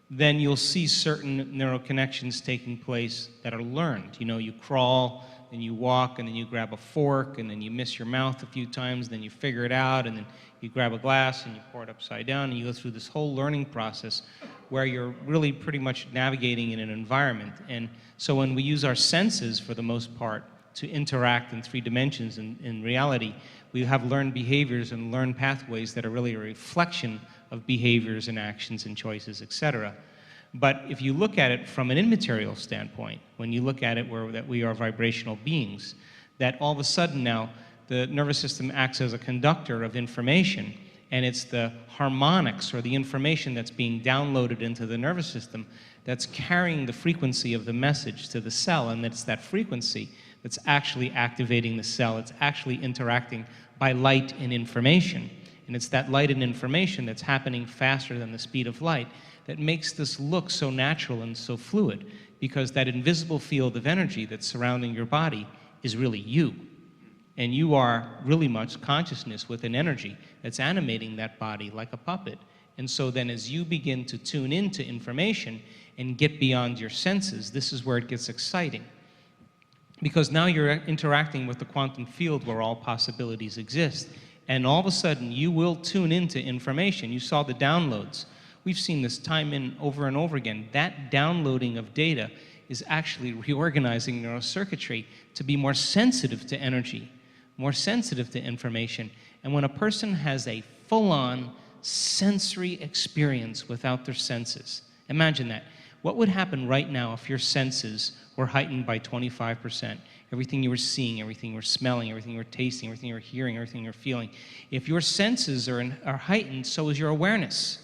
then you'll see certain neural connections taking place that are learned. You crawl, then you walk, and then you grab a fork, and then you miss your mouth a few times, then you figure it out, and then you grab a glass and you pour it upside down, and you go through this whole learning process where you're really pretty much navigating in an environment. And so when we use our senses, for the most part, to interact in 3 dimensions in reality, we have learned behaviors and learned pathways that are really a reflection of behaviors and actions and choices, etc. But if you look at it from an immaterial standpoint, when you look at it that we are vibrational beings, that all of a sudden now the nervous system acts as a conductor of information, and it's the harmonics or the information that's being downloaded into the nervous system that's carrying the frequency of the message to the cell, and it's that frequency that's actually activating the cell. It's actually interacting by light and information. And it's that light and information that's happening faster than the speed of light that makes this look so natural and so fluid, because that invisible field of energy that's surrounding your body is really you. And you are really much consciousness with an energy that's animating that body like a puppet. And so then as you begin to tune into information and get beyond your senses, this is where it gets exciting. Because now you're interacting with the quantum field where all possibilities exist. And all of a sudden, you will tune into information. You saw the downloads. We've seen this time and over again. That downloading of data is actually reorganizing neurocircuitry to be more sensitive to energy, more sensitive to information. And when a person has a full-on sensory experience without their senses, imagine that. What would happen right now if your senses were heightened by 25%? Everything you were seeing, everything you were smelling, everything you were tasting, everything you were hearing, everything you were feeling. If your senses are heightened, so is your awareness.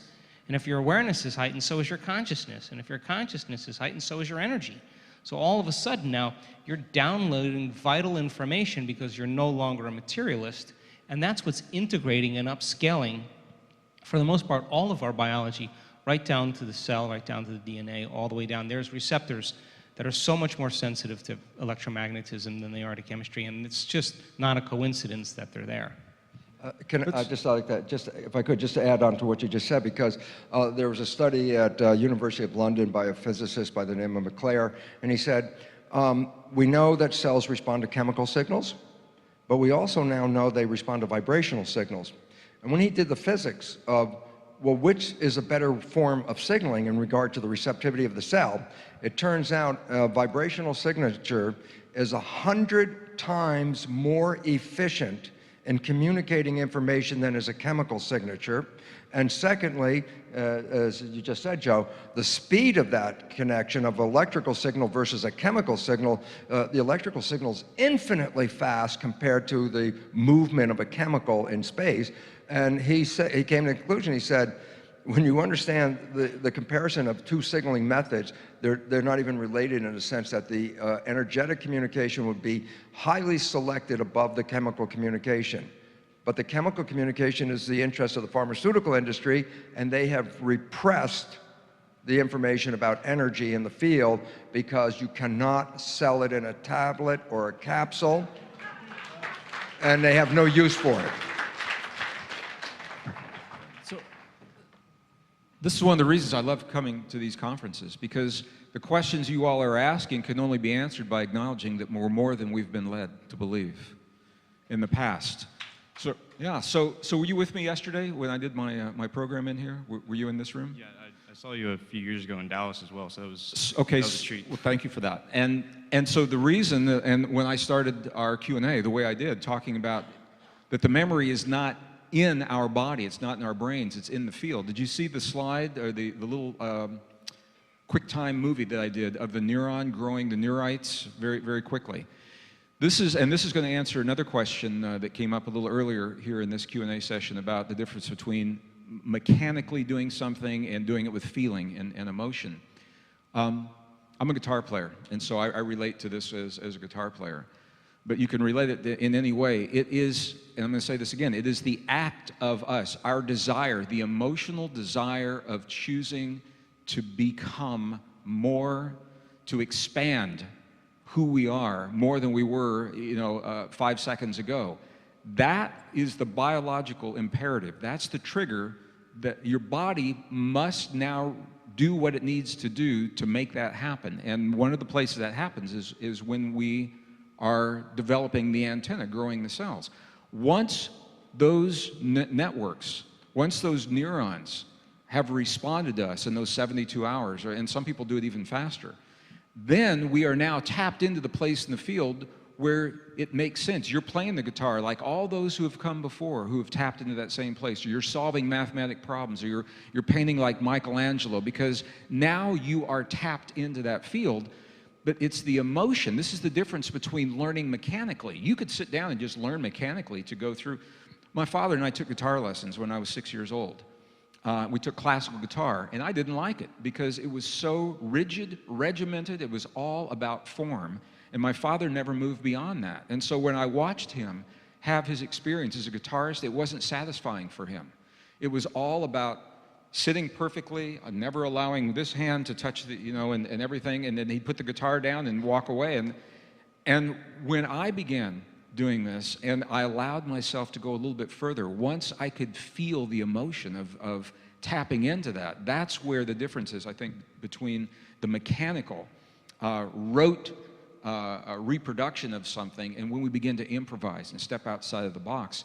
And if your awareness is heightened, so is your consciousness. And if your consciousness is heightened, so is your energy. So all of a sudden now, you're downloading vital information because you're no longer a materialist. And that's what's integrating and upscaling, for the most part, all of our biology, right down to the cell, right down to the DNA, all the way down. There's receptors that are so much more sensitive to electromagnetism than they are to chemistry, and it's just not a coincidence that they're there. Can I just like that, just if I could, just to add on to what you just said, because there was a study at University of London by a physicist by the name of McClare, and he said, we know that cells respond to chemical signals, but we also now know they respond to vibrational signals. And when he did the physics of, well, which is a better form of signaling in regard to the receptivity of the cell, it turns out a vibrational signature is 100 times more efficient in communicating information than is a chemical signature. And secondly, as you just said, Joe, the speed of that connection of electrical signal versus a chemical signal, the electrical signal is infinitely fast compared to the movement of a chemical in space. And he came to the conclusion, he said, when you understand the comparison of two signaling methods, they're not even related in the sense that the energetic communication would be highly selected above the chemical communication. But the chemical communication is the interest of the pharmaceutical industry, and they have repressed the information about energy in the field because you cannot sell it in a tablet or a capsule, and they have no use for it. This is one of the reasons I love coming to these conferences, because the questions you all are asking can only be answered by acknowledging that we're more than we've been led to believe in the past. So, yeah, so were you with me yesterday when I did my program in here? Were you in this room? Yeah, I saw you a few years ago in Dallas as well, so that was, okay, that was a treat. well, thank you for that. And so the reason, and when I started our Q&A the way I did, talking about that the memory is not in our body, it's not in our brains, it's in the field. Did you see the slide, or the little quick time movie that I did of the neuron growing the neurites very, very quickly? This is going to answer another question that came up a little earlier here in this Q&A session about the difference between mechanically doing something and doing it with feeling and emotion. I'm a guitar player, and so I relate to this as a guitar player. But you can relate it in any way. It is, and I'm going to say this again, it is the act of us, our desire, the emotional desire of choosing to become more, to expand who we are more than we were, 5 seconds ago. That is the biological imperative. That's the trigger that your body must now do what it needs to do to make that happen. And one of the places that happens is when we are developing the antenna, growing the cells. Once those networks, once those neurons have responded to us in those 72 hours, and some people do it even faster, then we are now tapped into the place in the field where it makes sense. You're playing the guitar like all those who have come before, who have tapped into that same place, or you're solving mathematic problems, or you're painting like Michelangelo, because now you are tapped into that field. but it's the emotion. This is the difference between learning mechanically. You could sit down and just learn mechanically to go through. My father and I took guitar lessons when I was 6 years old. We took classical guitar, and I didn't like it because it was so rigid, regimented. It was all about form, and my father never moved beyond that. And so when I watched him have his experience as a guitarist, it wasn't satisfying for him. It was all about sitting perfectly, never allowing this hand to touch the, and everything, and then he'd put the guitar down and walk away. And when I began doing this, and I allowed myself to go a little bit further, once I could feel the emotion of tapping into that, that's where the difference is, I think, between the mechanical, rote reproduction of something and when we begin to improvise and step outside of the box.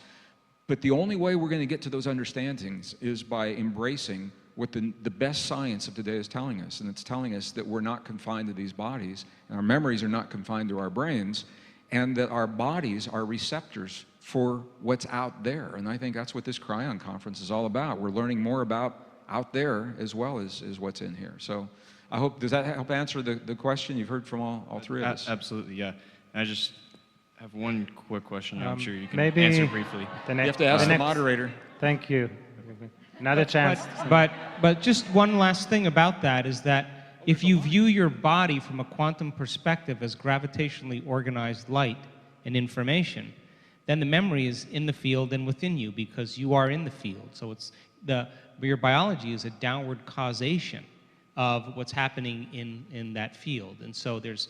But the only way we're going to get to those understandings is by embracing what the best science of today is telling us. And it's telling us that we're not confined to these bodies, and our memories are not confined to our brains, and that our bodies are receptors for what's out there. And I think that's what this Cryon Conference is all about. We're learning more about out there as well as what's in here. So I hope, does that help answer the question you've heard from all three of us? Absolutely, yeah. And I just have one quick question. I'm sure you can maybe answer briefly. You have to ask the moderator. Thank you. Another chance. But just one last thing about that is that if you view your body from a quantum perspective as gravitationally organized light and information, then the memory is in the field and within you because you are in the field. So it's your biology is a downward causation of what's happening in that field. And so there's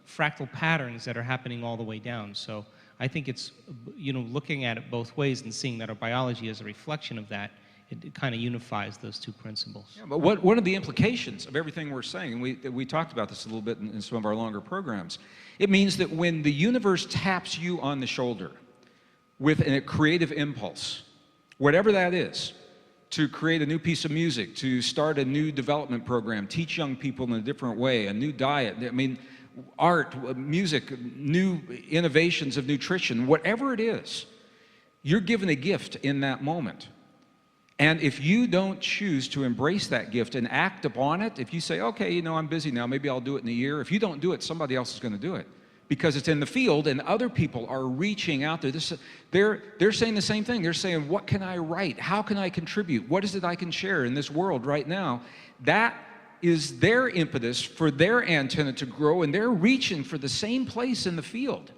fractal patterns that are happening all the way down. So I think it's, looking at it both ways and seeing that our biology is a reflection of that, it kind of unifies those two principles. Yeah, but one of the implications of everything we're saying, and we talked about this a little bit in some of our longer programs, it means that when the universe taps you on the shoulder with a creative impulse, whatever that is, to create a new piece of music, to start a new development program, teach young people in a different way, a new diet, art, music, new innovations of nutrition, whatever it is, you're given a gift in that moment. And if you don't choose to embrace that gift and act upon it, if you say, okay, I'm busy now, maybe I'll do it in a year, if you don't do it, somebody else is going to do it. Because it's in the field and other people are reaching out there. They're saying the same thing. They're saying, what can I write? How can I contribute? What is it I can share in this world right now? That is their impetus for their antenna to grow, and they're reaching for the same place in the field.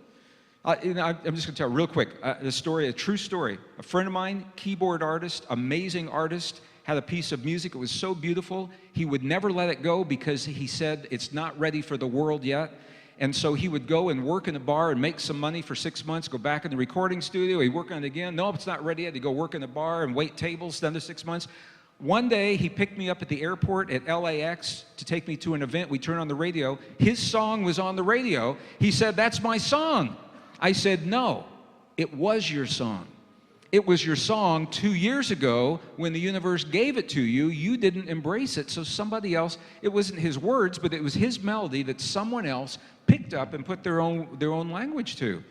I'm just going to tell real quick a true story. A friend of mine, keyboard artist, amazing artist, had a piece of music. It was so beautiful. He would never let it go because he said it's not ready for the world yet. And so he would go and work in a bar and make some money for 6 months, go back in the recording studio, he'd work on it again. No, it's not ready yet. He'd go work in a bar and wait tables, another 6 months. One day, he picked me up at the airport at LAX to take me to an event. We turned on the radio. His song was on the radio. He said, that's my song. I said, no, it was your song. It was your song 2 years ago when the universe gave it to you. You didn't embrace it, so somebody else, it wasn't his words, but it was his melody that someone else picked up and put their own language to.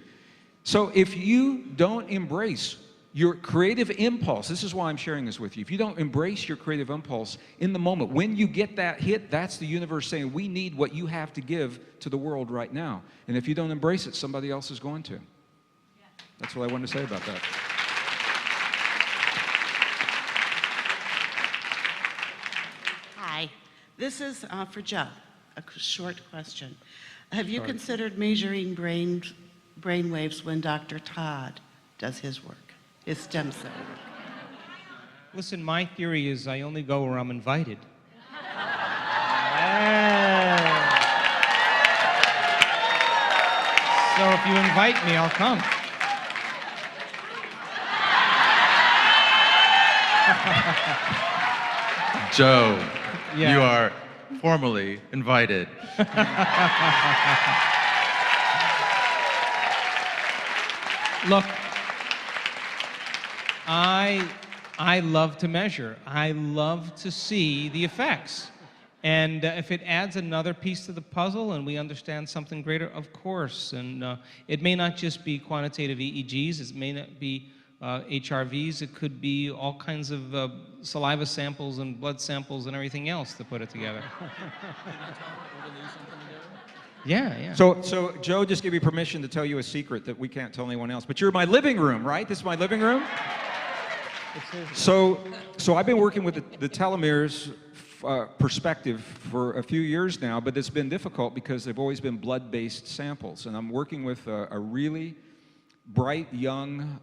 So if you don't embrace your creative impulse, this is why I'm sharing this with you. If you don't embrace your creative impulse in the moment, when you get that hit, that's the universe saying, we need what you have to give to the world right now. And if you don't embrace it, somebody else is going to. That's what I wanted to say about that. Hi, this is for Joe, a short question. Have you considered measuring brain waves when Dr. Todd does his work? His stem cell work. Listen, my theory is I only go where I'm invited. So if you invite me, I'll come. Joe, you are formally invited. Look, I love to measure. I love to see the effects. And if it adds another piece to the puzzle and we understand something greater, of course. And it may not just be quantitative EEGs. It may not be HRVs. It could be all kinds of saliva samples and blood samples and everything else to put it together. Yeah, yeah. So Joe just gave me permission to tell you a secret that we can't tell anyone else. But you're in my living room, right? This is my living room? So I've been working with the telomeres perspective for a few years now, but it's been difficult because they've always been blood-based samples. And I'm working with a really bright, young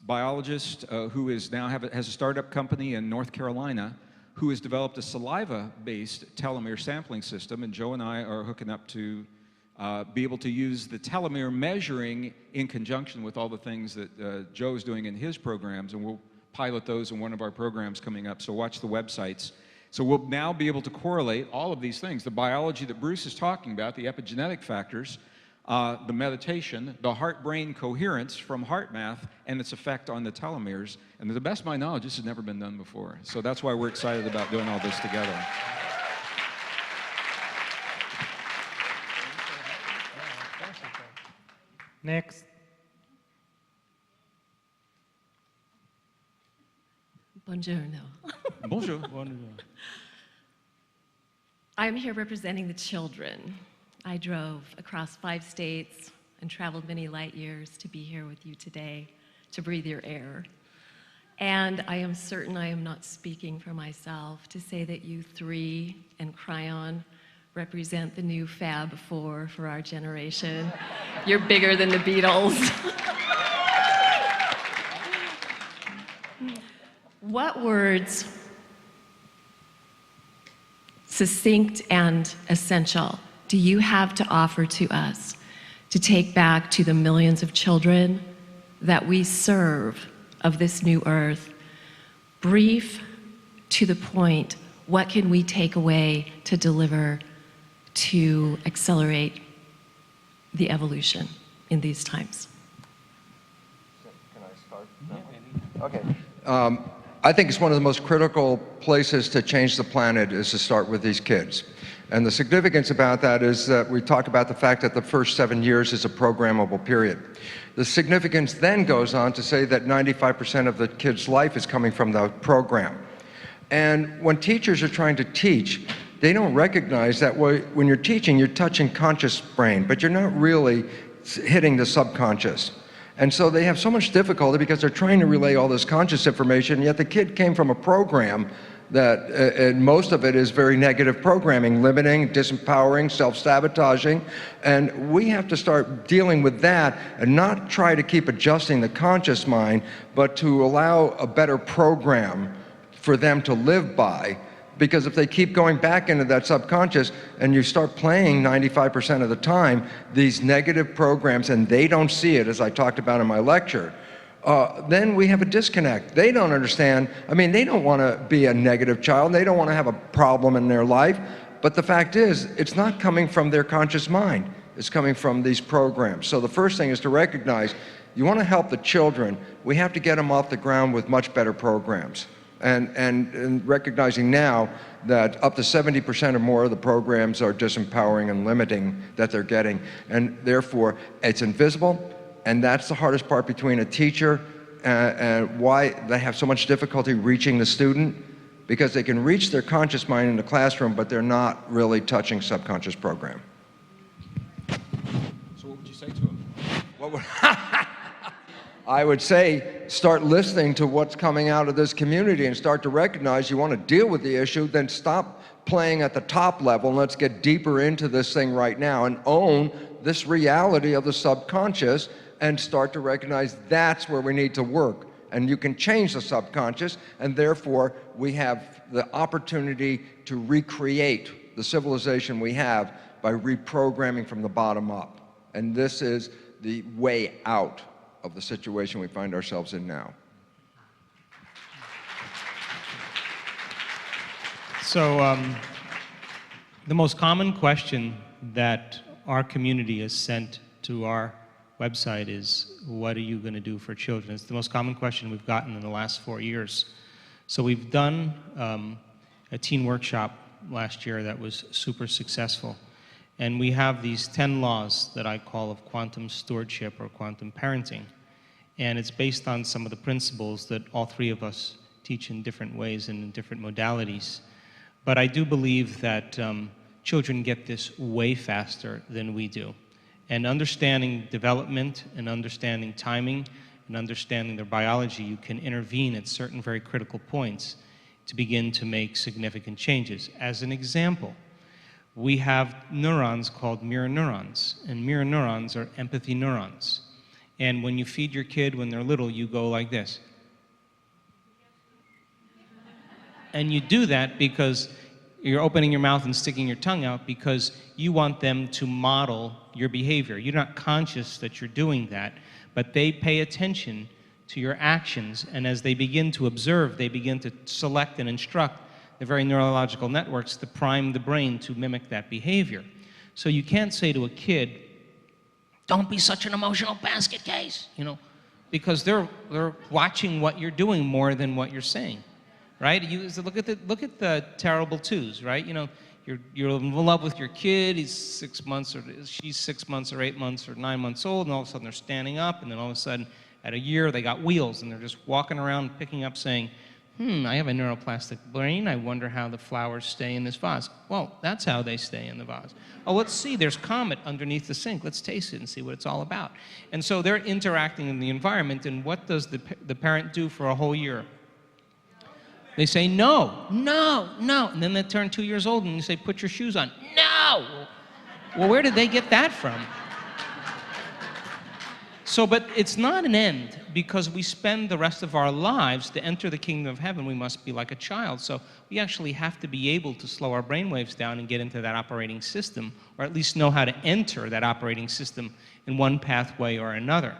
biologist who is now has a startup company in North Carolina who has developed a saliva-based telomere sampling system, and Joe and I are hooking up to be able to use the telomere measuring in conjunction with all the things that Joe's doing in his programs, and we'll pilot those in one of our programs coming up, so watch the websites. So we'll now be able to correlate all of these things, the biology that Bruce is talking about, the epigenetic factors, the meditation, the heart-brain coherence from HeartMath, and its effect on the telomeres. And to the best of my knowledge, this has never been done before. So that's why we're excited about doing all this together. Next. Buongiorno. Bonjour. I'm here representing the children. I drove across 5 states and traveled many light years to be here with you today, to breathe your air. And I am certain I am not speaking for myself to say that you 3 and Cryon represent the new Fab 4 for our generation. You're bigger than the Beatles. What words, succinct and essential, do you have to offer to us to take back to the millions of children that we serve of this new earth? Brief, to the point, what can we take away to deliver to accelerate the evolution in these times? Can I start? No? Okay. I think it's one of the most critical places to change the planet is to start with these kids. And the significance about that is that we talk about the fact that the first 7 years is a programmable period. The significance then goes on to say that 95% of the kid's life is coming from the program. And when teachers are trying to teach, they don't recognize that when you're teaching, you're touching conscious brain, but you're not really hitting the subconscious. And so they have so much difficulty because they're trying to relay all this conscious information, yet the kid came from a program that, and most of it is very negative programming, limiting, disempowering, self-sabotaging, and we have to start dealing with that and not try to keep adjusting the conscious mind, but to allow a better program for them to live by. Because if they keep going back into that subconscious and you start playing 95% of the time these negative programs and they don't see it, as I talked about in my lecture, then we have a disconnect. They don't understand. I mean, they don't want to be a negative child. They don't want to have a problem in their life. But the fact is, it's not coming from their conscious mind. It's coming from these programs. So the first thing is to recognize, you want to help the children, we have to get them off the ground with much better programs. And recognizing now that up to 70% or more of the programs are disempowering and limiting that they're getting. And therefore, it's invisible, and that's the hardest part between a teacher and why they have so much difficulty reaching the student, because they can reach their conscious mind in the classroom, but they're not really touching subconscious program. So what would you say to him? What would I would say, start listening to what's coming out of this community and start to recognize you want to deal with the issue, then stop playing at the top level and let's get deeper into this thing right now and own this reality of the subconscious and start to recognize that's where we need to work. And you can change the subconscious, and therefore we have the opportunity to recreate the civilization we have by reprogramming from the bottom up. And this is the way out of the situation we find ourselves in now. So the most common question that our community has sent to our website is, what are you going to do for children? It's the most common question we've gotten in the last 4 years. So we've done a teen workshop last year that was super successful. And we have these 10 laws that I call of quantum stewardship or quantum parenting. And it's based on some of the principles that all 3 of us teach in different ways and in different modalities. But I do believe that children get this way faster than we do. And understanding development and understanding timing and understanding their biology, you can intervene at certain very critical points to begin to make significant changes. As an example, we have neurons called mirror neurons, and mirror neurons are empathy neurons. And when you feed your kid when they're little, you go like this. And you do that because you're opening your mouth and sticking your tongue out because you want them to model your behavior. You're not conscious that you're doing that, but they pay attention to your actions, and as they begin to observe, they begin to select and instruct the very neurological networks to prime the brain to mimic that behavior. So you can't say to a kid, don't be such an emotional basket case, you know, because they're watching what you're doing more than what you're saying, right? Look at the terrible twos, right? You know, you're in love with your kid, he's 6 months, or she's 6 months or 8 months or 9 months old, and all of a sudden they're standing up, and then all of a sudden at a year they got wheels, and they're just walking around picking up saying, I have a neuroplastic brain, I wonder how the flowers stay in this vase. Well, that's how they stay in the vase. Oh, let's see, there's Comet underneath the sink, let's taste it and see what it's all about. And so they're interacting in the environment, and what does the parent do for a whole year? They say, no, no, no. And then they turn 2 years old and you say, put your shoes on. No! Well, where did they get that from? So, but it's not an end, because we spend the rest of our lives to enter the kingdom of heaven. We must be like a child. So we actually have to be able to slow our brainwaves down and get into that operating system, or at least know how to enter that operating system in one pathway or another.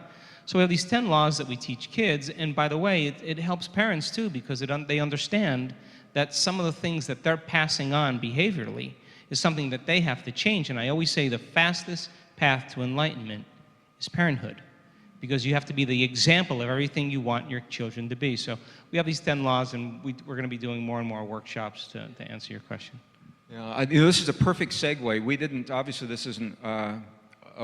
So we have these 10 laws that we teach kids, and by the way, it helps parents too, because they understand that some of the things that they're passing on behaviorally is something that they have to change. And I always say the fastest path to enlightenment is parenthood, because you have to be the example of everything you want your children to be. So we have these 10 laws, and we're going to be doing more and more workshops to answer your question. Yeah, this is a perfect segue. We didn't, obviously this isn't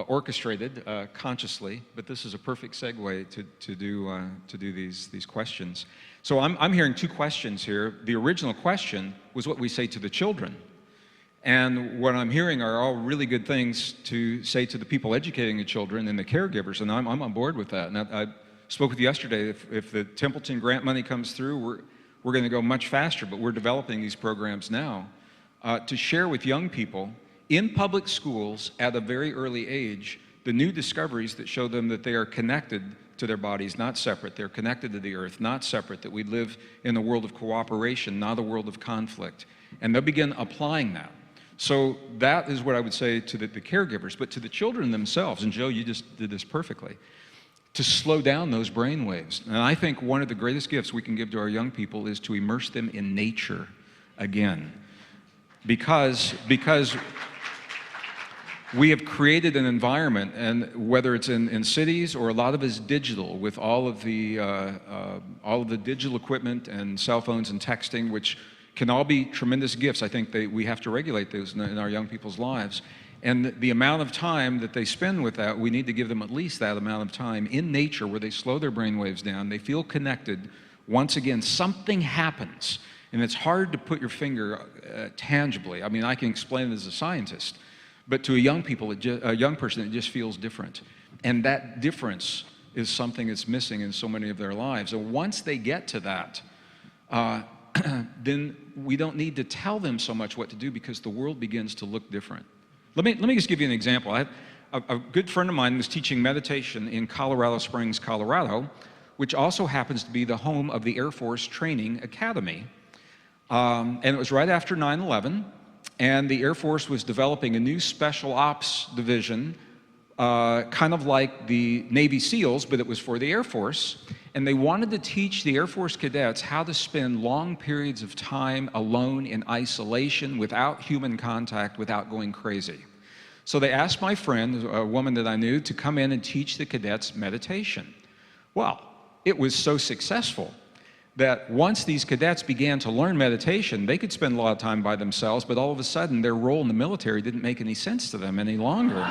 orchestrated consciously, but this is a perfect segue to do these questions. So I'm hearing two questions here. The original question was what we say to the children. And what I'm hearing are all really good things to say to the people educating the children and the caregivers, and I'm on board with that. And I spoke with you yesterday, if the Templeton grant money comes through, we're going to go much faster, but we're developing these programs now to share with young people in public schools at a very early age the new discoveries that show them that they are connected to their bodies, not separate. They're connected to the earth, not separate, that we live in a world of cooperation, not a world of conflict. And they'll begin applying that. So that is what I would say to the caregivers, but to the children themselves, and Joe, you just did this perfectly, to slow down those brain waves. And I think one of the greatest gifts we can give to our young people is to immerse them in nature again. Because we have created an environment, and whether it's in cities or a lot of it is digital, with all of the digital equipment and cell phones and texting, which can all be tremendous gifts. I think we have to regulate those in our young people's lives. And the amount of time that they spend with that, we need to give them at least that amount of time in nature where they slow their brain waves down, they feel connected. Once again, something happens. And it's hard to put your finger tangibly. I mean, I can explain it as a scientist, but to a young person, it just feels different. And that difference is something that's missing in so many of their lives. And once they get to that, then we don't need to tell them so much what to do, because the world begins to look different. Let me just give you an example. I have a good friend of mine was teaching meditation in Colorado Springs, Colorado, which also happens to be the home of the Air Force Training Academy. And it was right after 9/11, and the Air Force was developing a new special ops division, kind of like the Navy SEALs, but it was for the Air Force. And they wanted to teach the Air Force cadets how to spend long periods of time alone in isolation, without human contact, without going crazy. So they asked my friend, a woman that I knew, to come in and teach the cadets meditation. Well, it was so successful that once these cadets began to learn meditation, they could spend a lot of time by themselves, but all of a sudden their role in the military didn't make any sense to them any longer.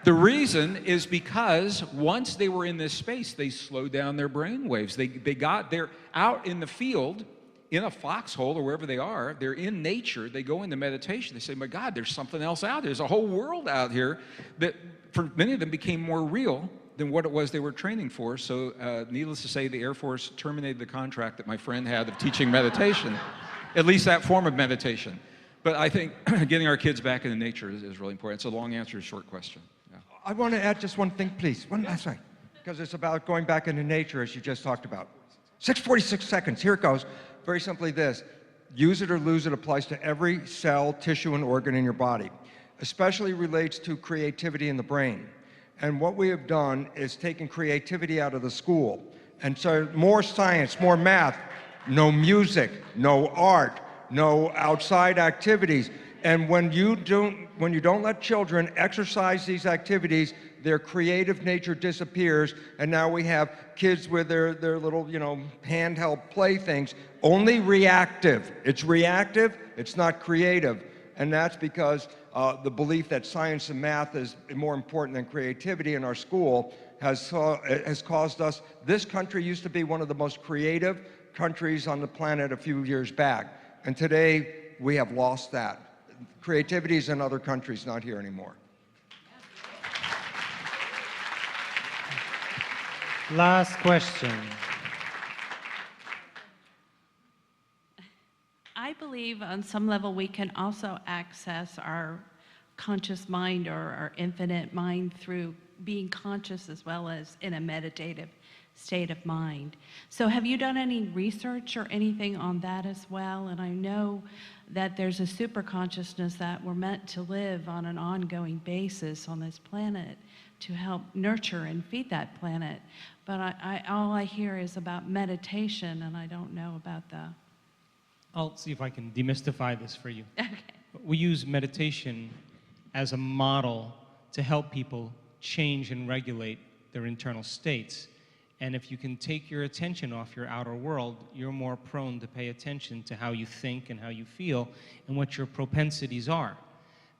The reason is because once they were in this space, they slowed down their brain waves. They're out in the field, in a foxhole or wherever they are. They're in nature. They go into meditation. They say, my God, there's something else out there. There's a whole world out here that for many of them became more real than what it was they were training for. So needless to say, the Air Force terminated the contract that my friend had of teaching meditation, at least that form of meditation. But I think getting our kids back into nature is really important. It's a long answer to a short question. Yeah. I want to add just one thing, please. One last thing. Because it's about going back into nature, as you just talked about. 6:46 seconds. Here it goes. Very simply this. Use it or lose it applies to every cell, tissue, and organ in your body. Especially relates to creativity in the brain. And what we have done is taken creativity out of the school. And so more science, more math, no music, no art, no outside activities. And when you don't let children exercise these activities, their creative nature disappears, and now we have kids with their little, handheld playthings, only reactive. It's reactive, it's not creative. And that's because the belief that science and math is more important than creativity in our school has caused us. This country used to be one of the most creative countries on the planet a few years back. And today, we have lost that. Creativity is in other countries, not here anymore. Last question. I believe on some level we can also access our conscious mind or our infinite mind through being conscious as well as in a meditative state of mind. So have you done any research or anything on that as well? And I know that there's a super consciousness that we're meant to live on an ongoing basis on this planet to help nurture and feed that planet. But all I hear is about meditation, and I don't know about the... I'll see if I can demystify this for you. Okay. We use meditation as a model to help people change and regulate their internal states. And if you can take your attention off your outer world, you're more prone to pay attention to how you think and how you feel and what your propensities are.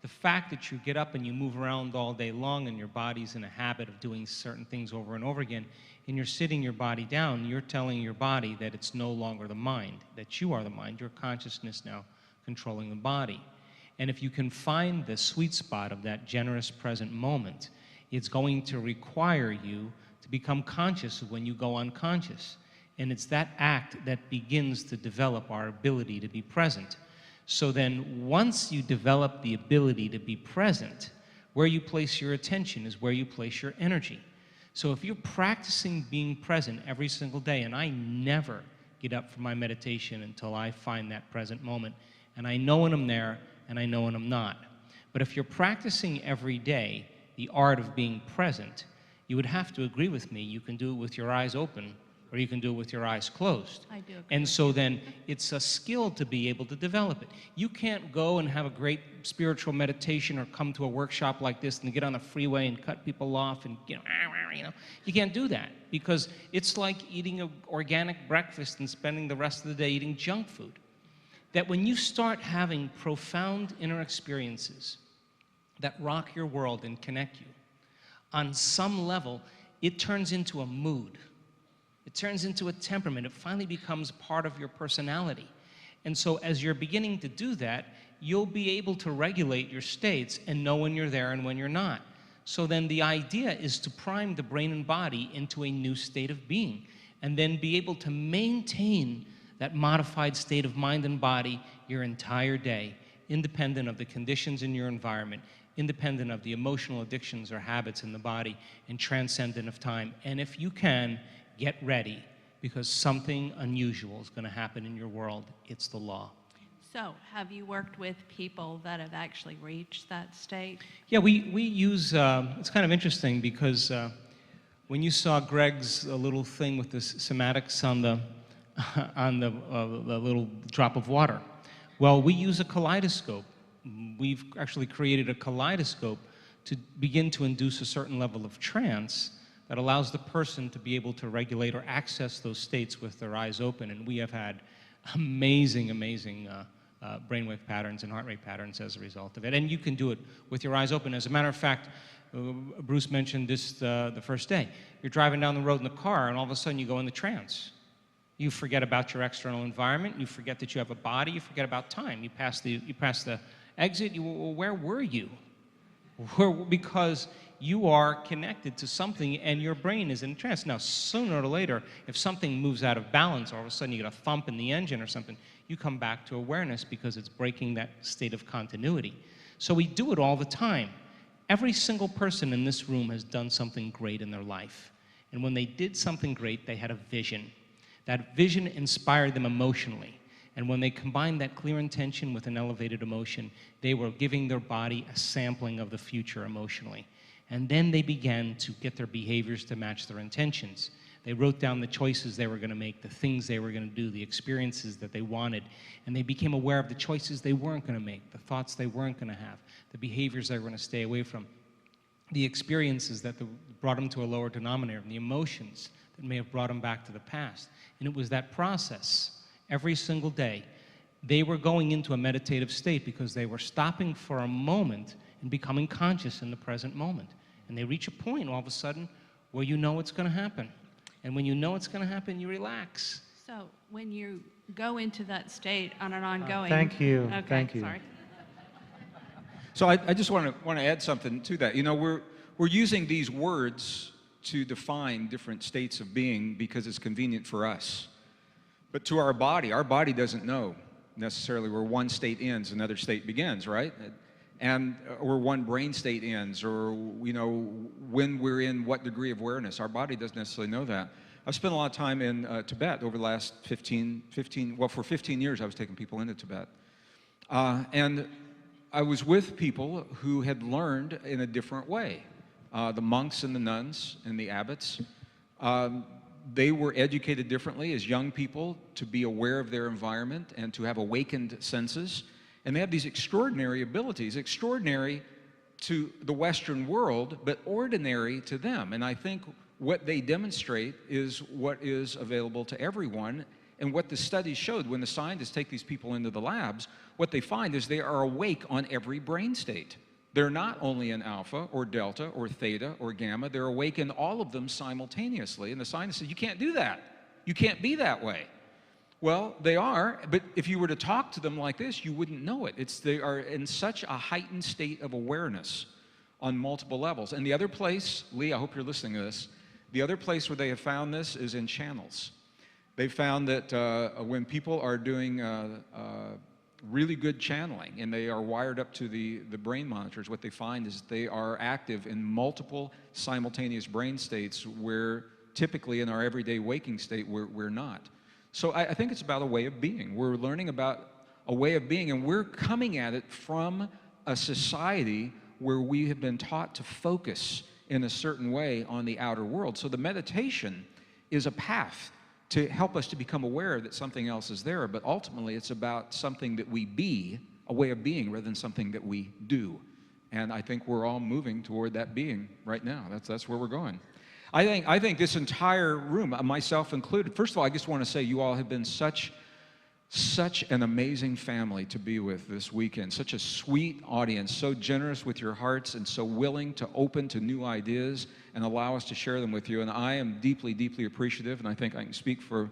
The fact that you get up and you move around all day long and your body's in a habit of doing certain things over and over again, and you're sitting your body down, you're telling your body that it's no longer the mind, that you are the mind, your consciousness now controlling the body. And if you can find the sweet spot of that generous present moment, it's going to require you to become conscious of when you go unconscious. And it's that act that begins to develop our ability to be present. So then once you develop the ability to be present, where you place your attention is where you place your energy. So if you're practicing being present every single day, and I never get up from my meditation until I find that present moment, and I know when I'm there and I know when I'm not. But if you're practicing every day the art of being present, you would have to agree with me, you can do it with your eyes open, or you can do it with your eyes closed. I do agree. And so then it's a skill to be able to develop it. You can't go and have a great spiritual meditation or come to a workshop like this and get on the freeway and cut people off and, you can't do that because it's like eating an organic breakfast and spending the rest of the day eating junk food. That when you start having profound inner experiences that rock your world and connect you, on some level, it turns into a mood. It turns into a temperament. It finally becomes part of your personality. And so as you're beginning to do that, you'll be able to regulate your states and know when you're there and when you're not. So then the idea is to prime the brain and body into a new state of being, and then be able to maintain that modified state of mind and body your entire day, independent of the conditions in your environment, independent of the emotional addictions or habits in the body, and transcendent of time. And if you can, get ready, because something unusual is going to happen in your world. It's the law. So, have you worked with people that have actually reached that state? Yeah, we use, it's kind of interesting because when you saw Gregg's little thing with the somatics on the little drop of water, well, we use a kaleidoscope. We've actually created a kaleidoscope to begin to induce a certain level of trance that allows the person to be able to regulate or access those states with their eyes open. And we have had amazing brainwave patterns and heart rate patterns as a result of it. And you can do it with your eyes open. As a matter of fact, Bruce mentioned this the first day. You're driving down the road in the car, and all of a sudden you go into trance. You forget about your external environment. You forget that you have a body. You forget about time. You pass the exit. Where were you? Because you are connected to something, and your brain is in trance. Now, sooner or later, if something moves out of balance, or all of a sudden you get a thump in the engine or something, you come back to awareness because it's breaking that state of continuity. So we do it all the time. Every single person in this room has done something great in their life. And when they did something great, they had a vision. That vision inspired them emotionally. And when they combined that clear intention with an elevated emotion, they were giving their body a sampling of the future emotionally. And then they began to get their behaviors to match their intentions. They wrote down the choices they were going to make, the things they were going to do, the experiences that they wanted. And they became aware of the choices they weren't going to make, the thoughts they weren't going to have, the behaviors they were going to stay away from, the experiences that brought them to a lower denominator, and the emotions that may have brought them back to the past. And it was that process. Every single day, they were going into a meditative state because they were stopping for a moment and becoming conscious in the present moment. And they reach a point all of a sudden where you know it's going to happen. And when you know it's going to happen, you relax. So when you go into that state on an ongoing... Thank you. Okay, Thank you. sorry. So I just want to add something to that. You know, we're using these words to define different states of being because it's convenient for us. But to our body doesn't know necessarily where one state ends, another state begins, right? And or one brain state ends, or you know when we're in what degree of awareness. Our body doesn't necessarily know that. I've spent a lot of time in Tibet over the last 15 years. I was taking people into Tibet, and I was with people who had learned in a different way. The monks and the nuns and the abbots. They were educated differently as young people to be aware of their environment and to have awakened senses. And they have these extraordinary abilities, extraordinary to the Western world, but ordinary to them. And I think what they demonstrate is what is available to everyone. And what the studies showed, when the scientists take these people into the labs, what they find is they are awake on every brain state. They're not only in alpha or delta or theta or gamma, they're awake in all of them simultaneously. And the scientists say, you can't do that. You can't be that way. Well, they are, but if you were to talk to them like this, you wouldn't know it. They are in such a heightened state of awareness on multiple levels. And the other place, Lee, I hope you're listening to this, the other place where they have found this is in channels. They found that when people are doing really good channeling and they are wired up to the brain monitors, what they find is they are active in multiple simultaneous brain states where typically in our everyday waking state we're not. So I think it's about a way of being. We're learning about a way of being, and we're coming at it from a society where we have been taught to focus in a certain way on the outer world. So the meditation is a path to help us to become aware that something else is there, but ultimately it's about something that we be, a way of being, rather than something that we do. And I think we're all moving toward that being right now. That's where we're going. I think this entire room, myself included, first of all, I just want to say you all have been such an amazing family to be with this weekend, such a sweet audience, so generous with your hearts and so willing to open to new ideas and allow us to share them with you. And I am deeply, deeply appreciative, and I think I can speak for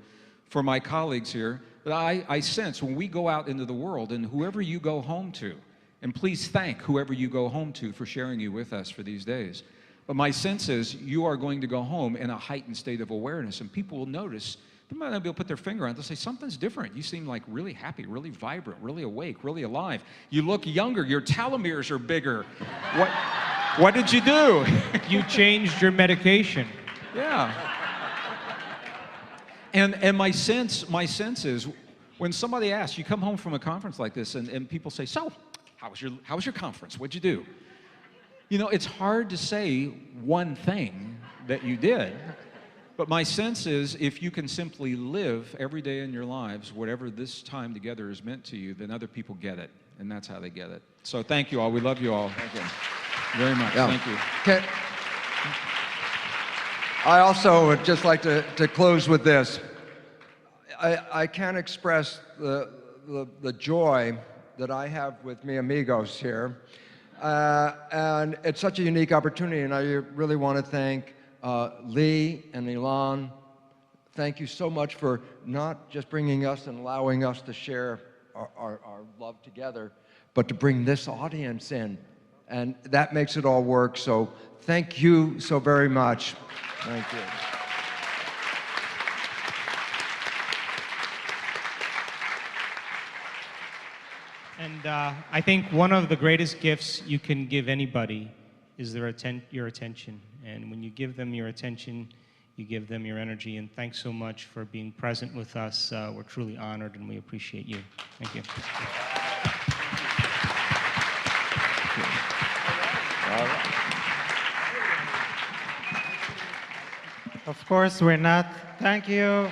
my colleagues here, that I sense when we go out into the world, and whoever you go home to, and please thank whoever you go home to for sharing you with us for these days. But my sense is you are going to go home in a heightened state of awareness, and people will notice. They might not be able to put their finger on it. They'll say, something's different. You seem like really happy, really vibrant, really awake, really alive. You look younger. Your telomeres are bigger. What did you do? You changed your medication. Yeah. And my sense is when somebody asks, you come home from a conference like this and people say, so, how was your conference? What'd you do? You know, it's hard to say one thing that you did. But my sense is if you can simply live every day in your lives, whatever this time together is meant to you, then other people get it. And that's how they get it. So thank you all. We love you all. Thank you. Very much. Yeah. Thank you. Okay. I also would just like to close with this. I can't express the joy that I have with mi amigos here. And it's such a unique opportunity, and I really want to thank Lee and Elon. Thank you so much for not just bringing us and allowing us to share our love together, but to bring this audience in. And that makes it all work. So thank you so very much. Thank you. And I think one of the greatest gifts you can give anybody is your attention. And when you give them your attention, you give them your energy. And thanks so much for being present with us. We're truly honored, and we appreciate you. Thank you. Of course, we're not. Thank you,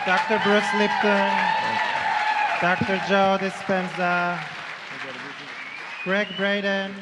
Dr. Bruce Lipton, Dr. Joe Dispenza, Gregg Braden,